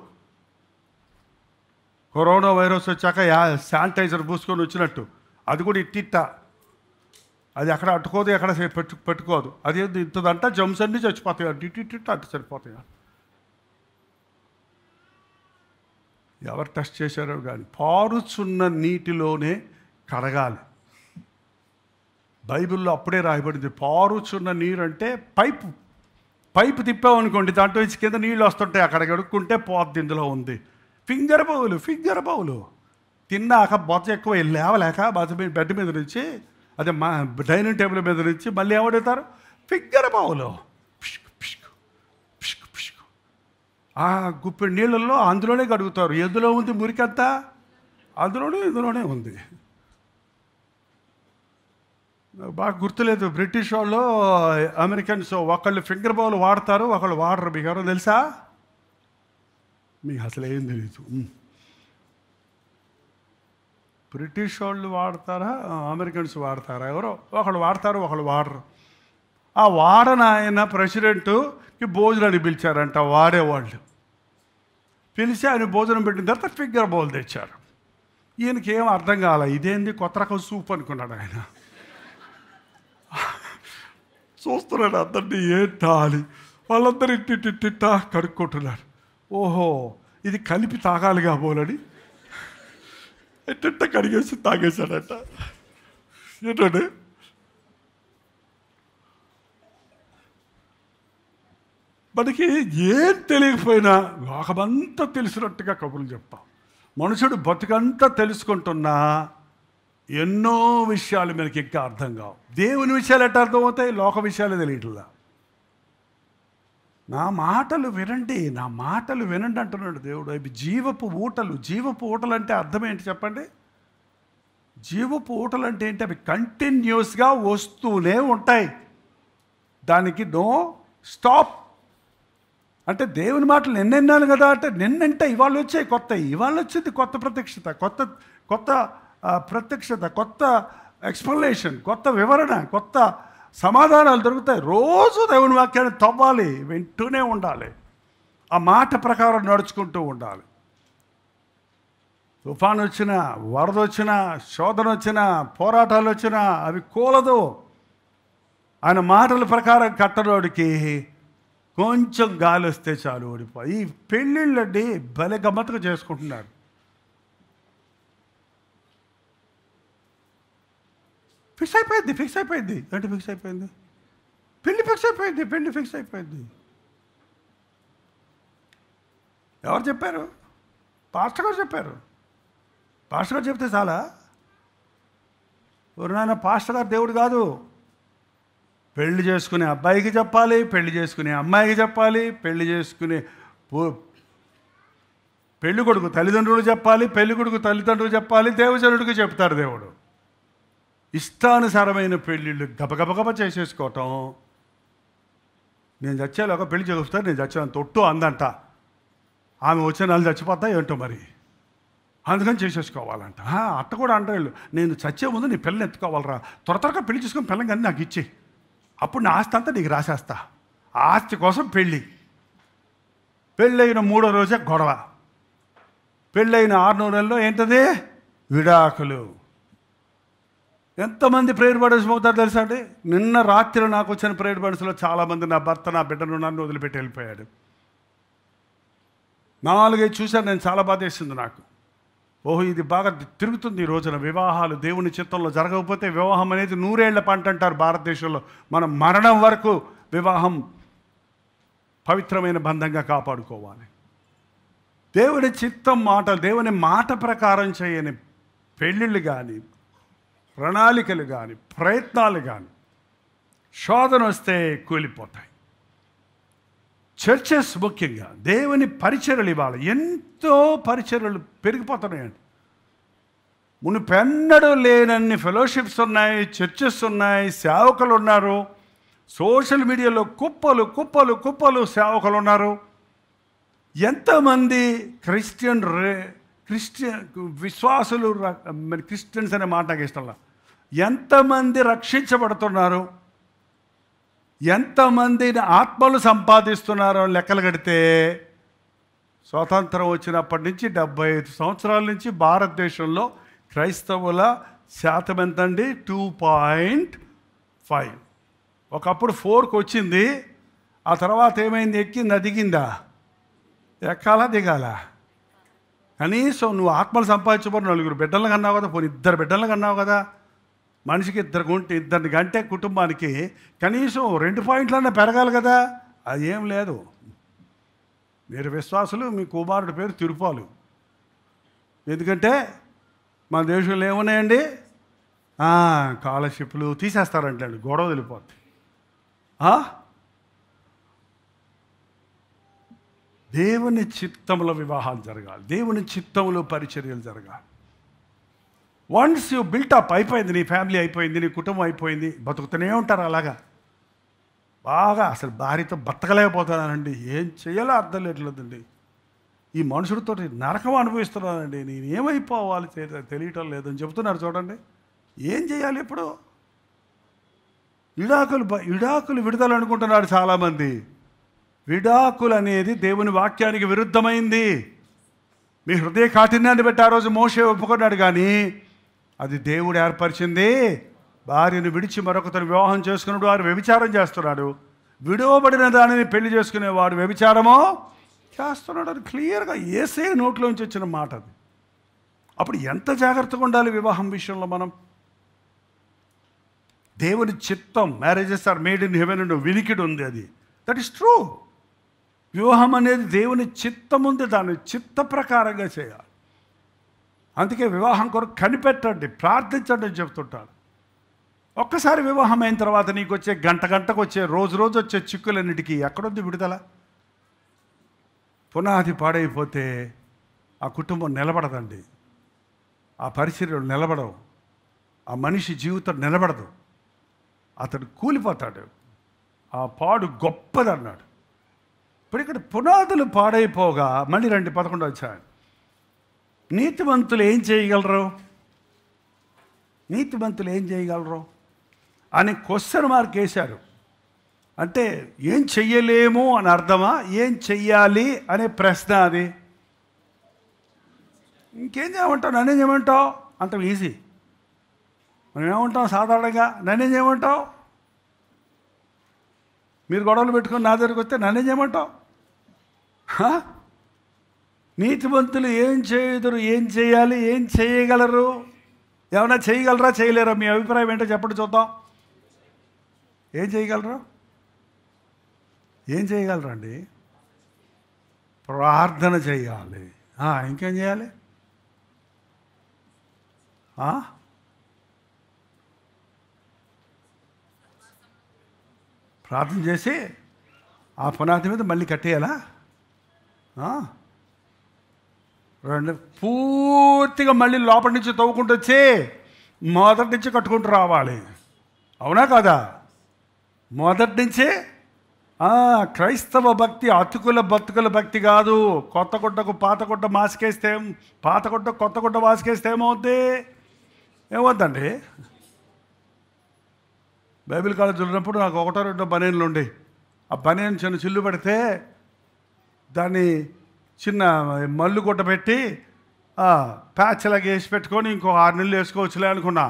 కరోనా వైరస్ వచ్చాక శానిటైజర్ పూసుకొని వచ్చినట్టు అది కూడా ఇట్టిట్ట, అది అక్కడ అట్టుకోదు, ఎక్కడ పెట్టుకోదు. అది ఇంతదంట జమ్స్ అన్నీ చచ్చిపోతాయి. ఇట్టిట్ట అట్టు సరిపోతాయి. ఎవరు టెస్ట్ చేశారో కానీ పారుచున్న నీటిలోనే కడగాలి. బైబిల్లో అప్పుడే రాయబడింది. పారుచున్న నీరు అంటే పైపు తిప్పామనుకోండి, దాంట్లో నుంచి కింద నీళ్ళు వస్తుంటాయి, అక్కడ కడుక్కుంటే పోద్ది. ఇందులో ఉంది ఫింగర్ బౌలు. తిన్నాక బొత్త ఎక్కువ లేవలేక బెడ్ మీద నుంచి, అదే మా డైనింగ్ టేబుల్ మీద నుంచి మళ్ళీ ఏమడుగుతారు? Finger bowl. ఆ గుప్పెడు నీళ్ళల్లో అందులోనే కడుగుతారు. ఎందులో ఉంది మురికంతా? ఇందులోనే ఉంది. బాగా గుర్తులేదు. బ్రిటిష్ వాళ్ళు, అమెరికన్స్ ఒకళ్ళు ఫింగర్ బౌల్ వాడతారు, ఒకళ్ళు వాడరు. మీకు ఎవరో తెలుసా? మీకు అసలు ఏం తెలియదు. బ్రిటిష్ వాళ్ళు వాడతారా అమెరికన్స్ వాడతారా, ఎవరో ఒకళ్ళు వాడతారు ఒకళ్ళు వాడరు. ఆ వాడన ఆయన ప్రెసిడెంట్కి భోజనానికి పిలిచారంట వాడేవాళ్ళు. పిలిచి ఆయన భోజనం పెట్టిన తర్వాత ఫింగర్ బౌల్ తెచ్చారు. ఈయనకి ఏం అర్థం కాలే, ఇదేంది కొత్త రకం సూప్ అనుకున్నాడు ఆయన. చూస్తున్నాడు అందరినీ ఏంటా అని. వాళ్ళందరూ ఇట్టిట్టిట్టా కడుక్కుంటున్నారు. ఓహో ఇది కలిపి తాగాలి కాబోలని ఎట్ట కడిగేసి తాగేశాడట. ఏంటంటే మనకి ఏం తెలియకపోయినా లోకమంతా తెలిసినట్టుగా కబుర్లు చెప్తాం. మనుషుడు బతుకంతా తెలుసుకుంటున్నా ఎన్నో విషయాలు మనకి ఇంకా అర్థం కావు. దేవుని విషయాలు ఎట్లా అర్థమవుతాయి, లోక విషయాలు తెలియట్లా. నా మాటలు వినండి, నా మాటలు వినండి అంటున్నాడు దేవుడు. అవి జీవపు ఊటలు. జీవపు ఊటలు అంటే అర్థం ఏంటి చెప్పండి? జీవపు ఊటలు అంటే ఏంటి? అవి కంటిన్యూస్గా వస్తూనే ఉంటాయి, దానికి నో స్టాప్. అంటే దేవుని మాటలు నిన్నెన్నాను కదా అంటే నిన్నంటే ఇవాళ వచ్చాయి కొత్త, ఇవాళ వచ్చింది కొత్త ప్రత్యక్షత, కొత్త ప్రత్యక్షత, కొత్త ఎక్స్ప్లెనేషన్, కొత్త వివరణ, కొత్త సమాధానాలు దొరుకుతాయి. రోజు దేవుని వాక్యాన్ని తవ్వాలి, వింటూనే ఉండాలి, ఆ మాట ప్రకారం నడుచుకుంటూ ఉండాలి. తుఫాను వచ్చినా, వరద వచ్చినా, శోధన వచ్చినా, పోరాటాలు వచ్చినా అవి కూలదు. ఆయన మాటల ప్రకారం కట్టనోడికి కొంచెం గాలి వస్తే చాలు ఓడిపోయి. ఈ పెళ్ళిళ్ళండి భలే గమ్మత్తుగా చేసుకుంటున్నారు. ఫిక్స్ అయిపోయింది అంటే ఫిక్స్ అయిపోయింది, పెళ్ళి ఫిక్స్ అయిపోయింది. ఎవరు చెప్పారు? పాస్టర్ గారు చెప్పారు. పాస్టర్ గారు చెప్తే చాలా. నాయన పాస్టర్ గారు దేవుడు కాదు. పెళ్లి చేసుకునే అబ్బాయికి చెప్పాలి, పెళ్లి చేసుకునే అమ్మాయికి చెప్పాలి, పెళ్లి చేసుకునే పెళ్లి కొడుకు తల్లిదండ్రులు చెప్పాలి, పెళ్లి కొడుకు తల్లిదండ్రులు చెప్పాలి, దేవజనుడికి చెప్తారు దేవుడు. ఇష్టానుసారమైన పెళ్ళిళ్ళు గబగబగబ చేసేసుకోవటం. నేను చచ్చేలాగా పెళ్లి చేస్తాను, నేను చచ్చాను తొట్టు అందంట. ఆమె వచ్చే నెలలు చచ్చిపోతా ఏంటో మరి, అందుకని చేసేసుకోవాలంట. అట్ట కూడా అంటారు, నేను చచ్చే ముందు నీ పిల్లని ఎత్తుకోవాలరా, త్వరగా పెళ్లి చేసుకుని పిల్లని కానీ నాకు ఇచ్చి, అప్పుడు నా ఆస్తి అంతా నీకు రాసేస్తా. ఆస్తి కోసం పెళ్ళైన 3వ రోజే గొడవ, పెళ్ళైన 6 నెలల్లో ఏంటది విడాకులు. ఎంతమంది ప్రేయర్ బర్డెన్స్ పోతారు తెలుసా అండి? నిన్న రాత్రి నాకు వచ్చిన ప్రేయర్ బర్డెన్స్లో చాలామంది నా భర్త నా బిడ్డను నన్ను వదిలిపెట్టి వెళ్ళిపోయాడు. 4-5 చూశాను నేను, చాలా బాధ వేసింది నాకు. ఓహో ఇది బాగా తిరుగుతుంది ఈ రోజున. వివాహాలు దేవుని చిత్తంలో జరగకపోతే వివాహం అనేది 100 ఏళ్ల పంట అంటారు భారతదేశంలో. మనం మరణం వరకు వివాహం పవిత్రమైన బంధంగా కాపాడుకోవాలి. దేవుని చిత్తం దేవుని మాట ప్రకారం చేయని పెళ్ళిళ్ళు కానీ, ప్రణాళికలు కానీ, ప్రయత్నాలు కానీ శోధన వస్తే కూలిపోతాయి. చర్చెస్ ముఖ్యంగా దేవుని పరిచర్యలు ఇవ్వాలి. ఎంతో పరిచర్యలు పెరిగిపోతున్నాయండి. మునుపెన్నడూ లేనన్ని ఫెలోషిప్స్ ఉన్నాయి, చర్చెస్ ఉన్నాయి, సేవకులు ఉన్నారు. సోషల్ మీడియాలో కుప్పలు సేవకులు ఉన్నారు. ఎంతమంది క్రిస్టియన్ విశ్వాసులు, క్రిస్టియన్స్ అనే మాట నాకు ఇష్టంలా, ఎంతమంది రక్షించబడుతున్నారు, ఎంతమందిని ఆత్మలు సంపాదిస్తున్నారో లెక్కలు కడితే స్వాతంత్రం వచ్చినప్పటి నుంచి 75 సంవత్సరాల నుంచి భారతదేశంలో క్రైస్తవుల శాతం ఎంతండి? 2.5. ఒకప్పుడు 4కి వచ్చింది, ఆ తర్వాత ఏమైంది? ఎక్కిందా దిగిందా? ఎక్కాలా దిగాలా? కనీసం నువ్వు ఆత్మలు సంపాదించబోరు 4 బిడ్డలను కన్నావు కదా, పోనీ 2 బిడ్డలను కన్నావు కదా. మనిషికి 2 గంటే కుటుంబానికి కనీసం 2 పాయింట్లన్నా పెరగాలి కదా. అది ఏం లేదు. మీరు విశ్వాసులు, మీ కుమారుడి పేరు తిరుపాలు. ఎందుకంటే మన దేశంలో ఏమున్నాయండి? స్కాలర్షిప్లు తీసేస్తారంటే గొడవ వెళ్ళిపోద్ది. దేవుని చిత్తంలో వివాహాలు జరగాలి, దేవుని చిత్తంలో పరిచర్యలు జరగాలి. వన్స్ యూ బిల్టప్ అయిపోయింది, నీ ఫ్యామిలీ అయిపోయింది, నీ కుటుంబం అయిపోయింది, బతుకుతూనే ఉంటారు అలాగా. బాగా అసలు భార్యతో బతకలేకపోతున్నానండి, ఏం చేయాలో అర్థం లేట్లేదండి. ఈ మనుషుడితో నరకం అనుభవిస్తున్నానండి, నేను ఏమైపోవాలి తెలియటం లేదని చెబుతున్నారు. చూడండి, ఏం చేయాలి ఇప్పుడు? విడాకులు విడుదల అనుకుంటున్నాడు చాలామంది. విడాకులు అనేది దేవుని వాక్యానికి విరుద్ధమైంది. మీ హృదయ కాఠిన్యాన్ని బట్టి ఆ రోజు మోషే ఒప్పుకున్నాడు, కానీ అది దేవుడు ఏర్పరిచింది. భార్యను విడిచి మరొకతను వివాహం చేసుకున్నాడు, వారు వ్యభిచారం చేస్తున్నాడు. విడవబడిన దానిని పెళ్లి చేసుకునేవాడు వ్యభిచారమో చేస్తున్నాడు అని క్లియర్గా యేసే నోట్లోంచి వచ్చిన మాట అది. అప్పుడు ఎంత జాగ్రత్తగా ఉండాలి వివాహం విషయంలో మనం? దేవుని చిత్తం, marriages are made in heaven and వినికిడి ఉంది, అది దట్ ఈస్ ట్రూ. వివాహం అనేది దేవుని చిత్తం ఉంది, దాన్ని చిత్త ప్రకారంగా చేయాలి. అందుకే వివాహం కొరకు కనిపెట్టండి, ప్రార్థించండి అని చెప్తుంటాడు. ఒక్కసారి వివాహం అయిన తర్వాత నీకు వచ్చే గంటకు వచ్చే రోజు వచ్చే చిక్కులన్నిటికీ ఎక్కడుంది విడుదల? పునాది పాడైపోతే ఆ కుటుంబం నిలబడదండి, ఆ పరిచర్యలు నిలబడవు, ఆ మనిషి జీవితం నిలబడదు, అతడు కూలిపోతాడు. ఆ పాడు గొప్పదన్నాడు. ఇప్పుడు ఇక్కడ పునాదులు పాడైపోగా మళ్ళీ రండి 11 వచ్చాడు. నీతిమంతులు ఏం చేయగలరు? నీతిమంతులు ఏం చేయగలరు అని క్వశ్చన్ మార్క్ వేశారు. అంటే ఏం చెయ్యలేము అని అర్థమా, ఏం చెయ్యాలి అనే ప్రశ్న అది. ఇంకేం చేయమంటావు, నన్నేం చేయమంటావు? అంత ఈజీ. మనం ఏమంటాం సాధారణంగా, నన్నేం చేయమంటావు? మీరు గొడవలు పెట్టుకొని నా దగ్గరికి వస్తే నన్నేం చేయమంటావు? నీతిమంతులు ఏం చేయదురు, ఏం చేయాలి, ఏం చేయగలరు? ఏమైనా చేయగలరా, చేయలేరా? మీ అభిప్రాయం ఏంటో చెప్పండి చూద్దాం. ఏం చేయగలరు? ఏం చేయగలరండి? ప్రార్థన చేయాలి. ఇంకేం చేయాలి? ప్రార్థన చేసి ఆ పునాది మీద మళ్ళీ కట్టేయాలా? రెండు పూర్తిగా మళ్ళీ లోపలి నుంచి తవ్వుకుంటూ వచ్చి మొదటి నుంచి కట్టుకుంటూ రావాలి. అవునా కాదా? మొదటి నుంచే క్రైస్తవ భక్తి అతుకుల బతుకుల భక్తి కాదు. కొత్త గుడ్డకు పాత గుడ్డ మాసికేస్తే, పాత గుడ్డ కొత్త గుడ్డ మాసికేస్తే ఏమవుద్ది? ఏమవుద్దండి? బైబిల్ కాలేజ్ ఉన్నప్పుడు నాకు 1-2 బనీన్లు ఉండి, ఆ బనీన్ చిన్న చిల్లు పడితే దాన్ని చిన్న మల్లు గుడ్డ పెట్టి ప్యాచ్ లాగా వేసి పెట్టుకొని ఇంకో 6 నెలలు వేసుకోవచ్చులే అనుకున్నా.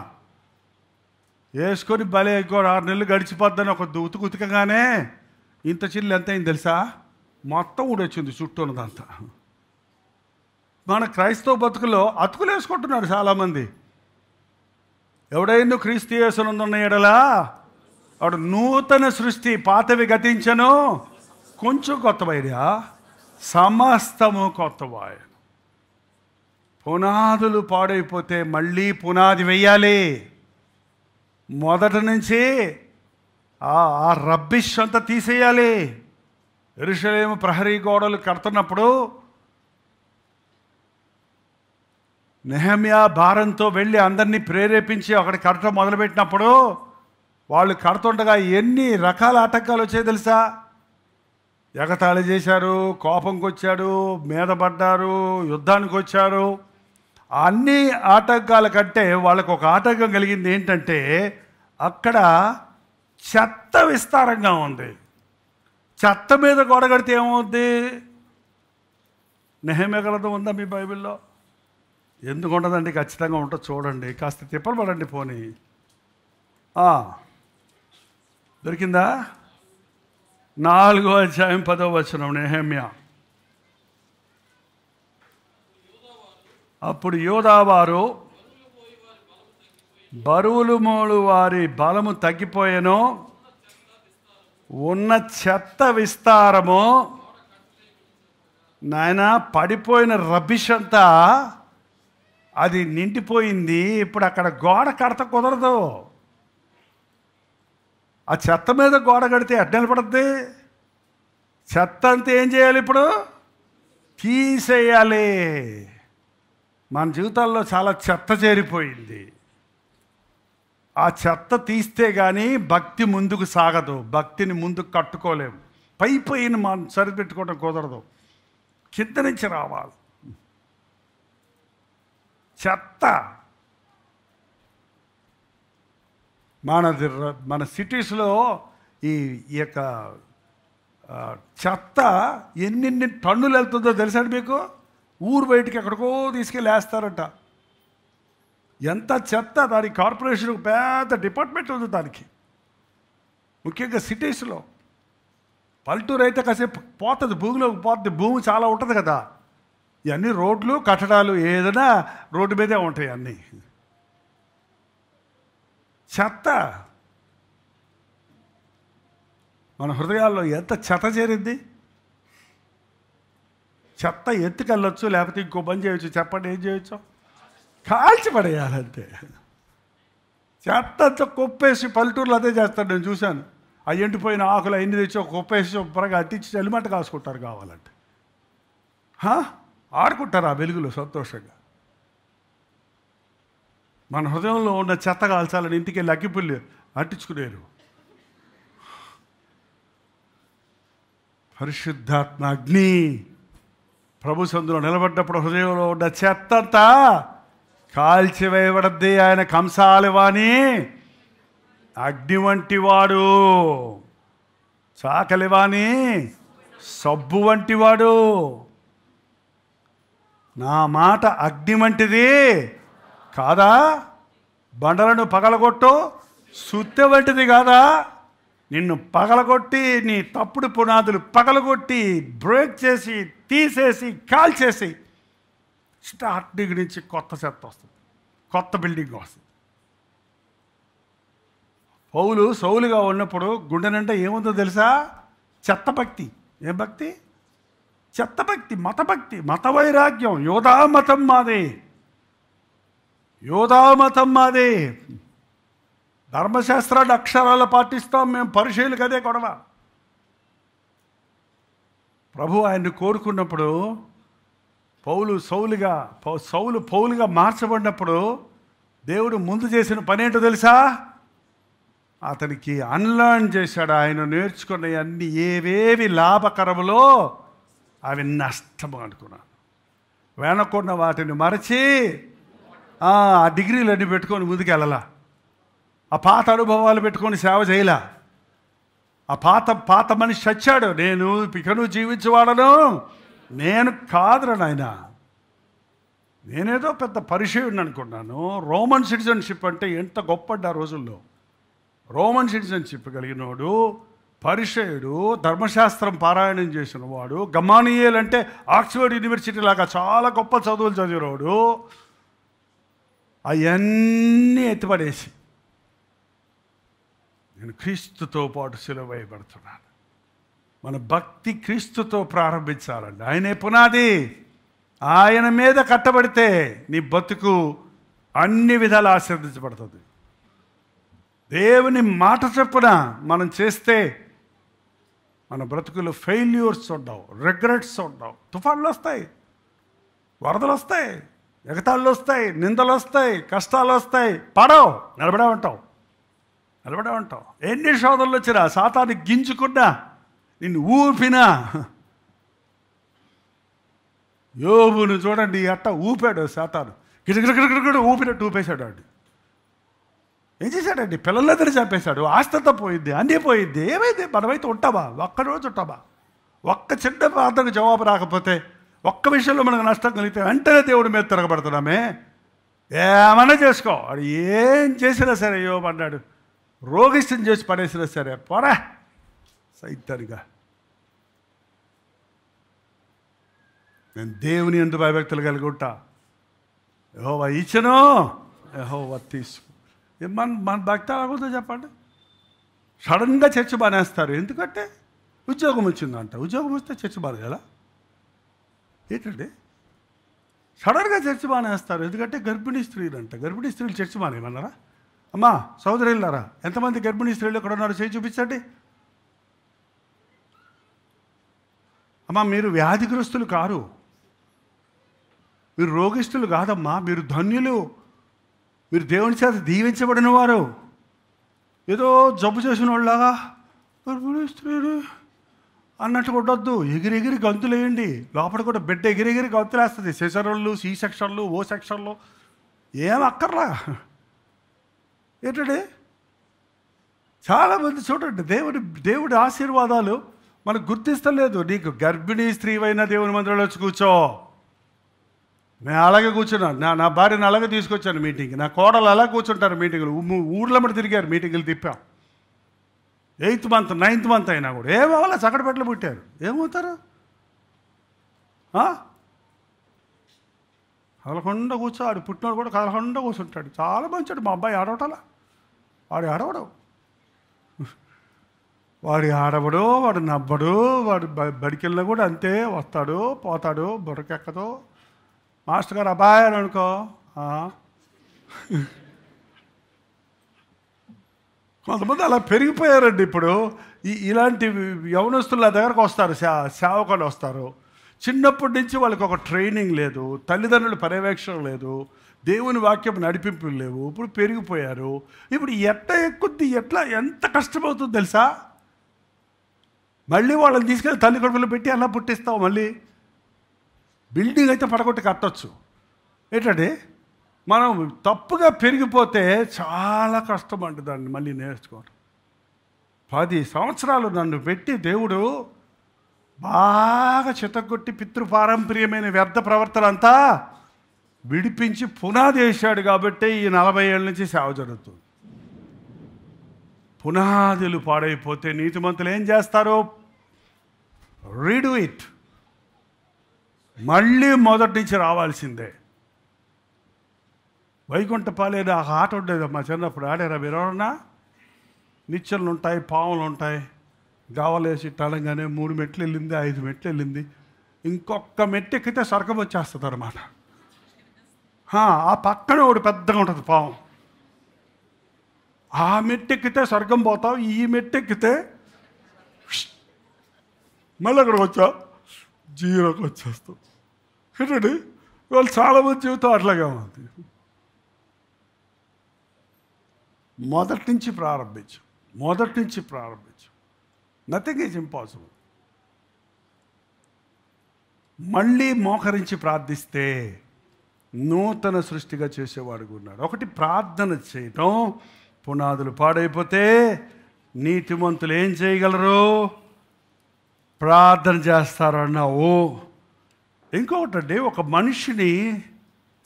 వేసుకొని భలే ఇంకో 6 నెలలు గడిచిపోద్దని ఒక ఉతుకగానే ఇంత చిల్లు ఎంత అయింది తెలుసా? మొత్తం ఊడొచ్చింది చుట్టూ ఉన్నదంతా. మన క్రైస్తవ బతుకులో అతుకులు వేసుకుంటున్నారు చాలామంది. ఎవడైనా క్రీస్తు యేసునందున్న ఎడలా వాడు నూతన సృష్టి, పాతవి గతించను, కొంచెం కొత్తవైనా సమస్తము కొత్తవాయను. పునాదులు పాడైపోతే మళ్ళీ పునాది వెయ్యాలి. మొదటి నుంచి ఆ రబ్బిష్ అంతా తీసేయాలి. యెరూషలేము ప్రహరీ గోడలు కడుతున్నప్పుడు నెహెమ్యా భారంతో వెళ్ళి అందరినీ ప్రేరేపించి అక్కడ కడటం మొదలుపెట్టినప్పుడు వాళ్ళు కడుతుండగా ఎన్ని రకాల ఆటంకాలు వచ్చాయి తెలుసా? ఎగతాళి చేశారు, కోపంకి వచ్చాడు, మీద పడ్డారు, యుద్ధానికి వచ్చారు. అన్ని ఆటంకాల కంటే వాళ్ళకు ఒక ఆటంకం కలిగింది ఏంటంటే అక్కడ చెత్త విస్తారంగా ఉంది. చెత్త మీద గోడ కడితే ఏమవుద్ది? నెహెమ్యా గ్రంథం ఉందా మీ బైబిల్లో? ఎందుకు ఉండదండి? ఖచ్చితంగా ఉంటుంది, చూడండి. కాస్త తిప్పలు పడండి పోనీ. దొరికిందా? 4వ అధ్యాయం 10వ వచనం నెహెమ్యా. అప్పుడు యోధావారు బరువులు మోడు వారి బలము తగ్గిపోయాను, ఉన్న చెత్త విస్తారము, నాయన పడిపోయిన రబ్బిష్ అంతా అది నిండిపోయింది. ఇప్పుడు అక్కడ గోడ కడత కుదరదు. ఆ చెత్త మీద గోడ కడితే ఎట్ట నిలబడుద్ది? చెత్త అంతా ఏం చేయాలి? ఇప్పుడు తీసేయాలి. మన జీవితాల్లో చాలా చెత్త చేరిపోయింది. ఆ చెత్త తీస్తే కానీ భక్తి ముందుకు సాగదు, భక్తిని ముందుకు కట్టుకోలేము. పైన మనం సరిపెట్టుకోవడం కుదరదు. కింద నుంచి రావాలి. చెత్త మన సిటీస్లో ఈ యొక్క చెత్త ఎన్ని టన్నులు వెళ్తుందో తెలుసండి మీకు? ఊరు బయటికి ఎక్కడికో తీసుకెళ్ళి వేస్తారట. ఎంత చెత్త! దానికి కార్పొరేషన్ పెద్ద డిపార్ట్మెంట్ ఉంది దానికి, ముఖ్యంగా సిటీస్లో. పల్లెటూరు అయితే కాసేపు పోతుంది, భూమిలోకి పోతుంది, భూమి చాలా ఉంటుంది కదా. ఇవన్నీ రోడ్లు కట్టడాలు ఏదైనా రోడ్డు మీదే ఉంటాయి అన్నీ. చెత్త మన హృదయాల్లో ఎంత చెత్త చేరింది. చెత్త ఎత్తుకెళ్ళొచ్చు, లేకపోతే ఇంకో పని చేయొచ్చు. చెప్పండి, ఏం చేయొచ్చు? కాల్చి పడేయాలంతే. చెత్త అంతా కుప్పేసి, పల్లెటూరులో అదే చేస్తాను నేను చూశాను. ఆ ఎండిపోయిన ఆకులు అన్ని తెచ్చి ఒక కుప్పేసి శుభ్రంగా అట్టించి చలిమంట కాసుకుంటారు కావాలంటే. ఆడుకుంటారు ఆ వెలుగులో సంతోషంగా. మన హృదయంలో ఉన్న చెత్త కాల్చాలని ఇంటికి వెళ్ళి అగ్గిపుల్లి అంటించుకునేరు. పరిశుద్ధాత్మ అగ్ని ప్రభు సందులో నిలబడ్డప్పుడు హృదయంలో ఉన్న చెత్త అంతా కాల్చివేయబడద్ది. ఆయన కంసాలివాని అగ్ని వంటి వాడు, చాకలివాని సబ్బు వంటి వాడు. నా మాట అగ్ని వంటిది కాదా? బండలను పగలగొట్టు సుత్తె వంటిది కాదా? నిన్ను పగలగొట్టి, నీ తప్పుడు పునాదులు పగలగొట్టి, బ్రేక్ చేసి, తీసేసి, కాల్చేసి, స్టార్టింగ్ నుంచి కొత్త చెత్త వస్తుంది, కొత్త బిల్డింగ్ వస్తుంది. పౌలు సౌలుగా ఉన్నప్పుడు గుండెనంటే ఏముందో తెలుసా? చెత్త భక్తి. ఏం భక్తి? చెత్త భక్తి, మత భక్తి, మత వైరాగ్యం. యోధామతం మాదే, యోధామతం మాదే. ధర్మశాస్త్రాన్ని అక్షరాలు పాటిస్తాం మేము, పరిశీలకు అదే గొడవ. ప్రభు ఆయన్ని కోరుకున్నప్పుడు సౌలు పౌలుగా మార్చబడినప్పుడు దేవుడు ముందు చేసిన పని ఏంటో తెలుసా? అతనికి అన్లర్న్ చేశాడు. ఆయన నేర్చుకున్న అన్ని ఏవేవి లాభకరములో అవి నష్టము అనుకున్నాను. వెనకున్న వాటిని మరచి ఆ డిగ్రీలన్నీ పెట్టుకొని ముందుకు వెళ్ళాల. ఆ పాత అనుభవాలు పెట్టుకొని సేవ చేయలా. ఆ పాత మనిషి చచ్చాడు. నేను ఇకను జీవించేవాడను నేను కాదురా నాయన. నేనేదో పెద్ద పరిచయుడిని అనుకున్నాను. రోమన్ సిటిజన్షిప్ అంటే ఎంత గొప్ప ఆ రోజుల్లో. రోమన్ సిటిజన్షిప్ కలిగినవాడు, పరిచయుడు, ధర్మశాస్త్రం పారాయణం చేసిన వాడు, గమానియేల్ అంటే ఆక్స్ఫర్డ్ యూనివర్సిటీ లాగా చాలా గొప్ప చదువులు చదివినవాడు. అవన్నీ ఎత్తిపడేసి నేను క్రీస్తుతో పాటు సిలువేయబడుతున్నాను. మన భక్తి క్రీస్తుతో ప్రారంభించాలండి. ఆయనే పునాది. ఆయన మీద కట్టబడితే నీ బతుకు అన్ని విధాలు ఆశీర్వదించబడుతుంది. దేవుని మాట చొప్పున మనం చేస్తే మన బ్రతుకులు ఫెయిల్యూర్స్ ఉండవు, రిగ్రెట్స్ ఉండవు. తుఫాన్లు వస్తాయి, వరదలు వస్తాయి, ఎగతాళ్ళు వస్తాయి, నిందలు వస్తాయి, కష్టాలు వస్తాయి. పడవు, నిలబడే ఉంటావు. ఎన్ని శోధనలు వచ్చినా, సాతాను గింజుకున్నా, నిన్ను ఊపినా. యోబును చూడండి, అట్ట ఊపాడు సాతాను. గిడగిడగిడగిడ ఊపినట్టు ఊపేశాడు. వాడు ఏం చేశాడండి? పిల్లలందరూ చంపేశాడు. ఆస్తంతా పోయింది, అన్నీ పోయింది. ఏమైంది? మనమైతే ఉంటామా? ఒక్కరోజు ఉంటామా? ఒక్క చిన్న ప్రార్థనకు జవాబు రాకపోతే, ఒక్క విషయంలో మనకు నష్టం కలిగితే వెంటనే దేవుడి మీద తిరగబడుతున్నామే. ఏమన్నా చేసుకో. అది ఏం చేసినా సరే యోబు అన్నాడు, రోగిష్ఠం చేసి పడేసినా సరే పోరా సైతానిగా. నేను దేవుని యందు భయభక్తులు కలిగి ఉంటా. యెహోవా ఇచ్చెను, యెహోవా తీసుకు. మన భక్తి అలాగుందో చెప్పండి. సడన్గా చర్చ బానేస్తారు. ఎందుకంటే ఉద్యోగం వచ్చిందంట. ఉద్యోగం వస్తే చర్చ బానేయాలా ఏంటండి? సడన్గా చర్చ బానేస్తారు. ఎందుకంటే గర్భిణీ స్త్రీలు అంట. గర్భిణీ స్త్రీలు చర్చ బానేమన్నారా? అమ్మా సోదరులారా, ఎంతమంది గర్భిణీ స్త్రీలు ఎక్కడ ఉన్నారో చేయి చూపించండి. అమ్మా మీరు వ్యాధిగ్రస్తులు కారు, మీరు రోగిస్తులు కాదమ్మా, మీరు ధన్యులు, మీరు దేవుని చేత దీవించబడిన వారు. ఏదో జబ్బు చేసిన వాళ్ళలాగా గర్భిణీ స్త్రీలు అన్నట్టు కొట్టొద్దు. ఎగిరెగిరి గంతులు వేయండి. లోపల కూడా బిడ్డ ఎగిరెగిరి గంతులు వేస్తుంది. సెషన్లు, సి సెక్షన్లు, ఓ సెక్షన్లు ఏం అక్కర్లా. ఏంటండి చాలామంది చూడండి, దేవుడి ఆశీర్వాదాలు మనకు గుర్తిస్తలేదు. నీకు గర్భిణీ స్త్రీవైన దేవుని మందిరంలో వచ్చి కూర్చో. నేను అలాగే కూర్చున్నాను. నా భార్యను అలాగే తీసుకొచ్చాను మీటింగ్కి. నా కోడలు అలా కూర్చుంటారు మీటింగులు. ఊర్లో మట్టి తిరిగారు, మీటింగులు తిప్పాం. 8th month 9th month అయినా కూడా ఏమవ్వాలి, చక్కటి బట్టలు పుట్టారు. ఏమవుతారు? కదలకుండా కూర్చో. ఆడు పుట్టినాడు కూడా కదలకుండా కూర్చుంటాడు. చాలా మంచివాడు. మా అబ్బాయి ఆడవటాలా? వాడు ఆడవడు, వాడు నవ్వడు. వాడు బడికెళ్ళినా కూడా అంతే, వస్తాడు పోతాడు, బుర్రకెక్కదు. మాస్టర్ గారు అబ్బాయి అని అనుకో, కొంతమంది అలా పెరిగిపోయారండి. ఇప్పుడు ఇలాంటి యవనస్తుల దగ్గరకు వస్తారు, సేవకులు వస్తారు. చిన్నప్పటి నుంచి వాళ్ళకి ఒక ట్రైనింగ్ లేదు, తల్లిదండ్రుల పర్యవేక్షణ లేదు, దేవుని వాక్యం నడిపింపులు లేవు. ఇప్పుడు పెరిగిపోయారు. ఇప్పుడు ఎక్కుద్ది, ఎంత కష్టమవుతుందో తెలుసా? మళ్ళీ వాళ్ళని తీసుకెళ్ళి తల్లి కడుపులో పెట్టి అలా పుట్టిస్తావు. మళ్ళీ బిల్డింగ్ అయితే పడగొట్టి కట్టచ్చు. ఏంటంటే మనం తప్పుగా పెరిగిపోతే చాలా కష్టం అండి దాన్ని మళ్ళీ నేర్చుకోవడం. 10 సంవత్సరాలు నన్ను పెట్టి దేవుడు బాగా చితగొట్టి పితృపారంపర్యమైన వ్యర్థ ప్రవర్తన అంతా విడిపించి పునాది వేశాడు. కాబట్టి ఈ 40 ఏళ్ళ నుంచి సేవ జరుగుతుంది. పునాదులు పాడైపోతే నీతిమంతులు ఏం చేస్తారు? Redo it. మళ్ళీ మొదటి నుంచి రావాల్సిందే. వైకుంఠపాలేరు ఆ ఆట ఉండేది మా చిన్నప్పుడు. ఆడారా మీరు ఎవరన్నా? నిచ్చెనలు ఉంటాయి, పాములు ఉంటాయి. గావలేసి టలంగానే 3 మెట్లు వెళ్ళింది, 5 మెట్లు వెళ్ళింది. ఇంకొక మెట్టు ఎక్కితే స్వర్గం వచ్చేస్తుంది అనమాట. ఆ పక్కన ఒకటి పెద్దగా ఉంటుంది పాము. ఆ మెట్టు ఎక్కితే స్వర్గం పోతావు, ఈ మెట్టు ఎక్కితే మళ్ళీ అక్కడికి వచ్చావు, జీరోకి వచ్చేస్తావు. ఏంటండి వాళ్ళు చాలామంది జీవితం అట్లాగే ఉంది. మొదటి నుంచి ప్రారంభించు. Nothing is impossible. మళ్ళీ మోకరించి ప్రార్థిస్తే నూతన సృష్టిగా చేసేవాడుగా ఉన్నాడు. ఒకటి ప్రార్థన చేయటం. పునాదులు పాడైపోతే నీతిమంతులు ఏం చేయగలరు? ప్రార్థన చేస్తారు అన్నావు. ఇంకొకటండి, ఒక మనిషిని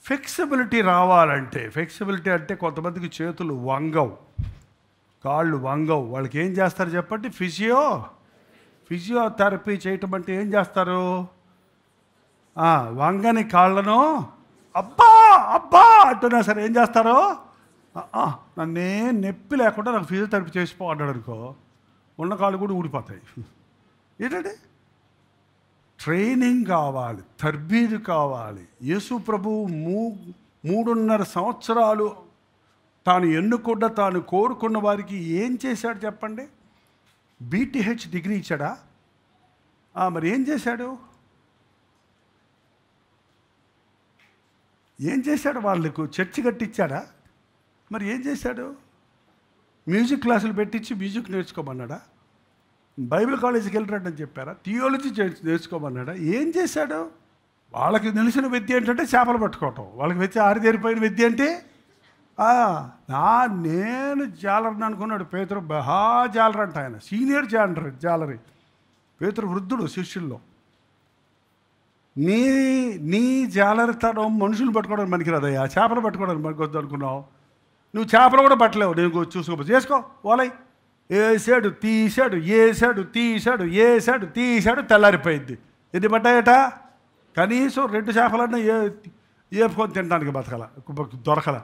ఫ్లెక్సిబిలిటీ రావాలంటే, ఫ్లెక్సిబిలిటీ అంటే కొంతమందికి చేతులు వంగవు, కాళ్ళు వంగవు. వాళ్ళకి ఏం చేస్తారు చెప్పండి? ఫిజియోథెరపీ చేయటం అంటే ఏం చేస్తారు? వంగని కాళ్ళను అబ్బా అంటున్నా సరే ఏం చేస్తారు? నన్నేం నొప్పి లేకుండా నాకు ఫిజియోథెరపీ చేసిపో అన్నాడు అనుకో, ఉన్న కాళ్ళు కూడా ఊడిపోతాయి. ఏంటంటే ట్రైనింగ్ కావాలి, తర్బీదు కావాలి. యేసు ప్రభువు 3.5 సంవత్సరాలు తాను కోరుకున్న వారికి ఏం చేశాడు చెప్పండి? BTH డిగ్రీ ఇచ్చాడా? మరి ఏం చేశాడు? వాళ్ళకు చర్చి కట్టించాడా? మరి ఏం చేశాడు? మ్యూజిక్ క్లాసులు పెట్టించి మ్యూజిక్ నేర్చుకోమన్నాడా? బైబిల్ కాలేజీకి వెళ్ళినట్టని చెప్పారా? థియాలజీ నేర్చుకోమన్నాడా? ఏం చేశాడు? వాళ్ళకి తెలిసిన విద్య ఏంటంటే చేపలు పట్టుకోవటం. వాళ్ళకి ఆరితేరిపోయిన విద్య అంటే నేను జాలర్ని అనుకున్నాడు పేతురు. జాలర్ అంట ఆయన, సీనియర్ జాలరీ. పేతురు వృద్ధుడు శిష్యుల్లో. నీ జాలరితనం మనుషులు పట్టుకోవడానికి మనకి రాదయ్యా, చేపలు పట్టుకోవడానికి మనకి వద్దు అనుకున్నావు. నువ్వు చేపలు కూడా పట్టలేవు. నేను చూసుకో చేసుకో. వాళ్ళై వేసాడు తీసాడు తెల్లారిపోయింది. ఎన్ని పడ్డాయట? కనీసం 2 చేపలన్నా ఏపుకొని తినడానికి దొరకల.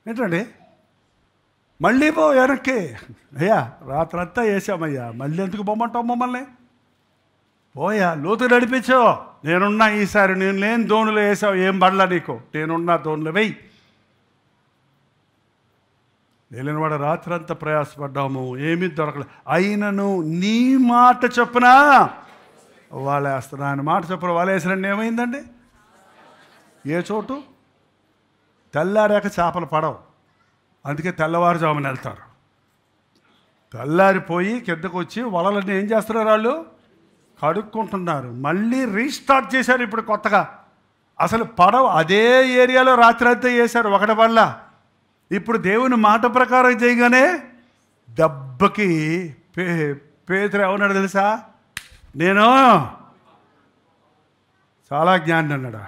ఏంటండి మళ్ళీ పో వెనక్కి. అయ్యా రాత్రంతా వేసామయ్యా, మళ్ళీ ఎందుకు పొమ్మంటావు మమ్మల్ని? పోయా, లోతు నడిపించో. నేనున్నా ఈసారి. నేను లేని దోణులు వేసావు, ఏం పడలా నీకు. నేనున్నా దోణులు వెయ్యి. వెళ్ళినవాడు రాత్రంతా ప్రయాసపడ్డాము, ఏమీ దొరకలేదు. అయినను నీ మాట చొప్పున వాళ్ళేస్తున్నా. ఆయన మాట చొప్పున వాళ్ళేసినండి ఏమైందండి? ఏ చోటు? తెల్లారాక చేపలు పడవు, అందుకే తెల్లవారుజామున వెళ్తారు. తెల్లారిపోయి కిందకు వచ్చి వలలన్నీ ఏం చేస్తున్నారు? వాళ్ళు కడుక్కుంటున్నారు. మళ్ళీ రీస్టార్ట్ చేశారు ఇప్పుడు కొత్తగా. అసలు పడవ అదే ఏరియాలో రాత్రి అంతా వేశారు ఒకటి వల్ల. ఇప్పుడు దేవుని మాట ప్రకారం చేయగానే దెబ్బకి పేతురు ఏమన్నాడు తెలుసా? నేను చాలా జ్ఞాని అన్నాడా?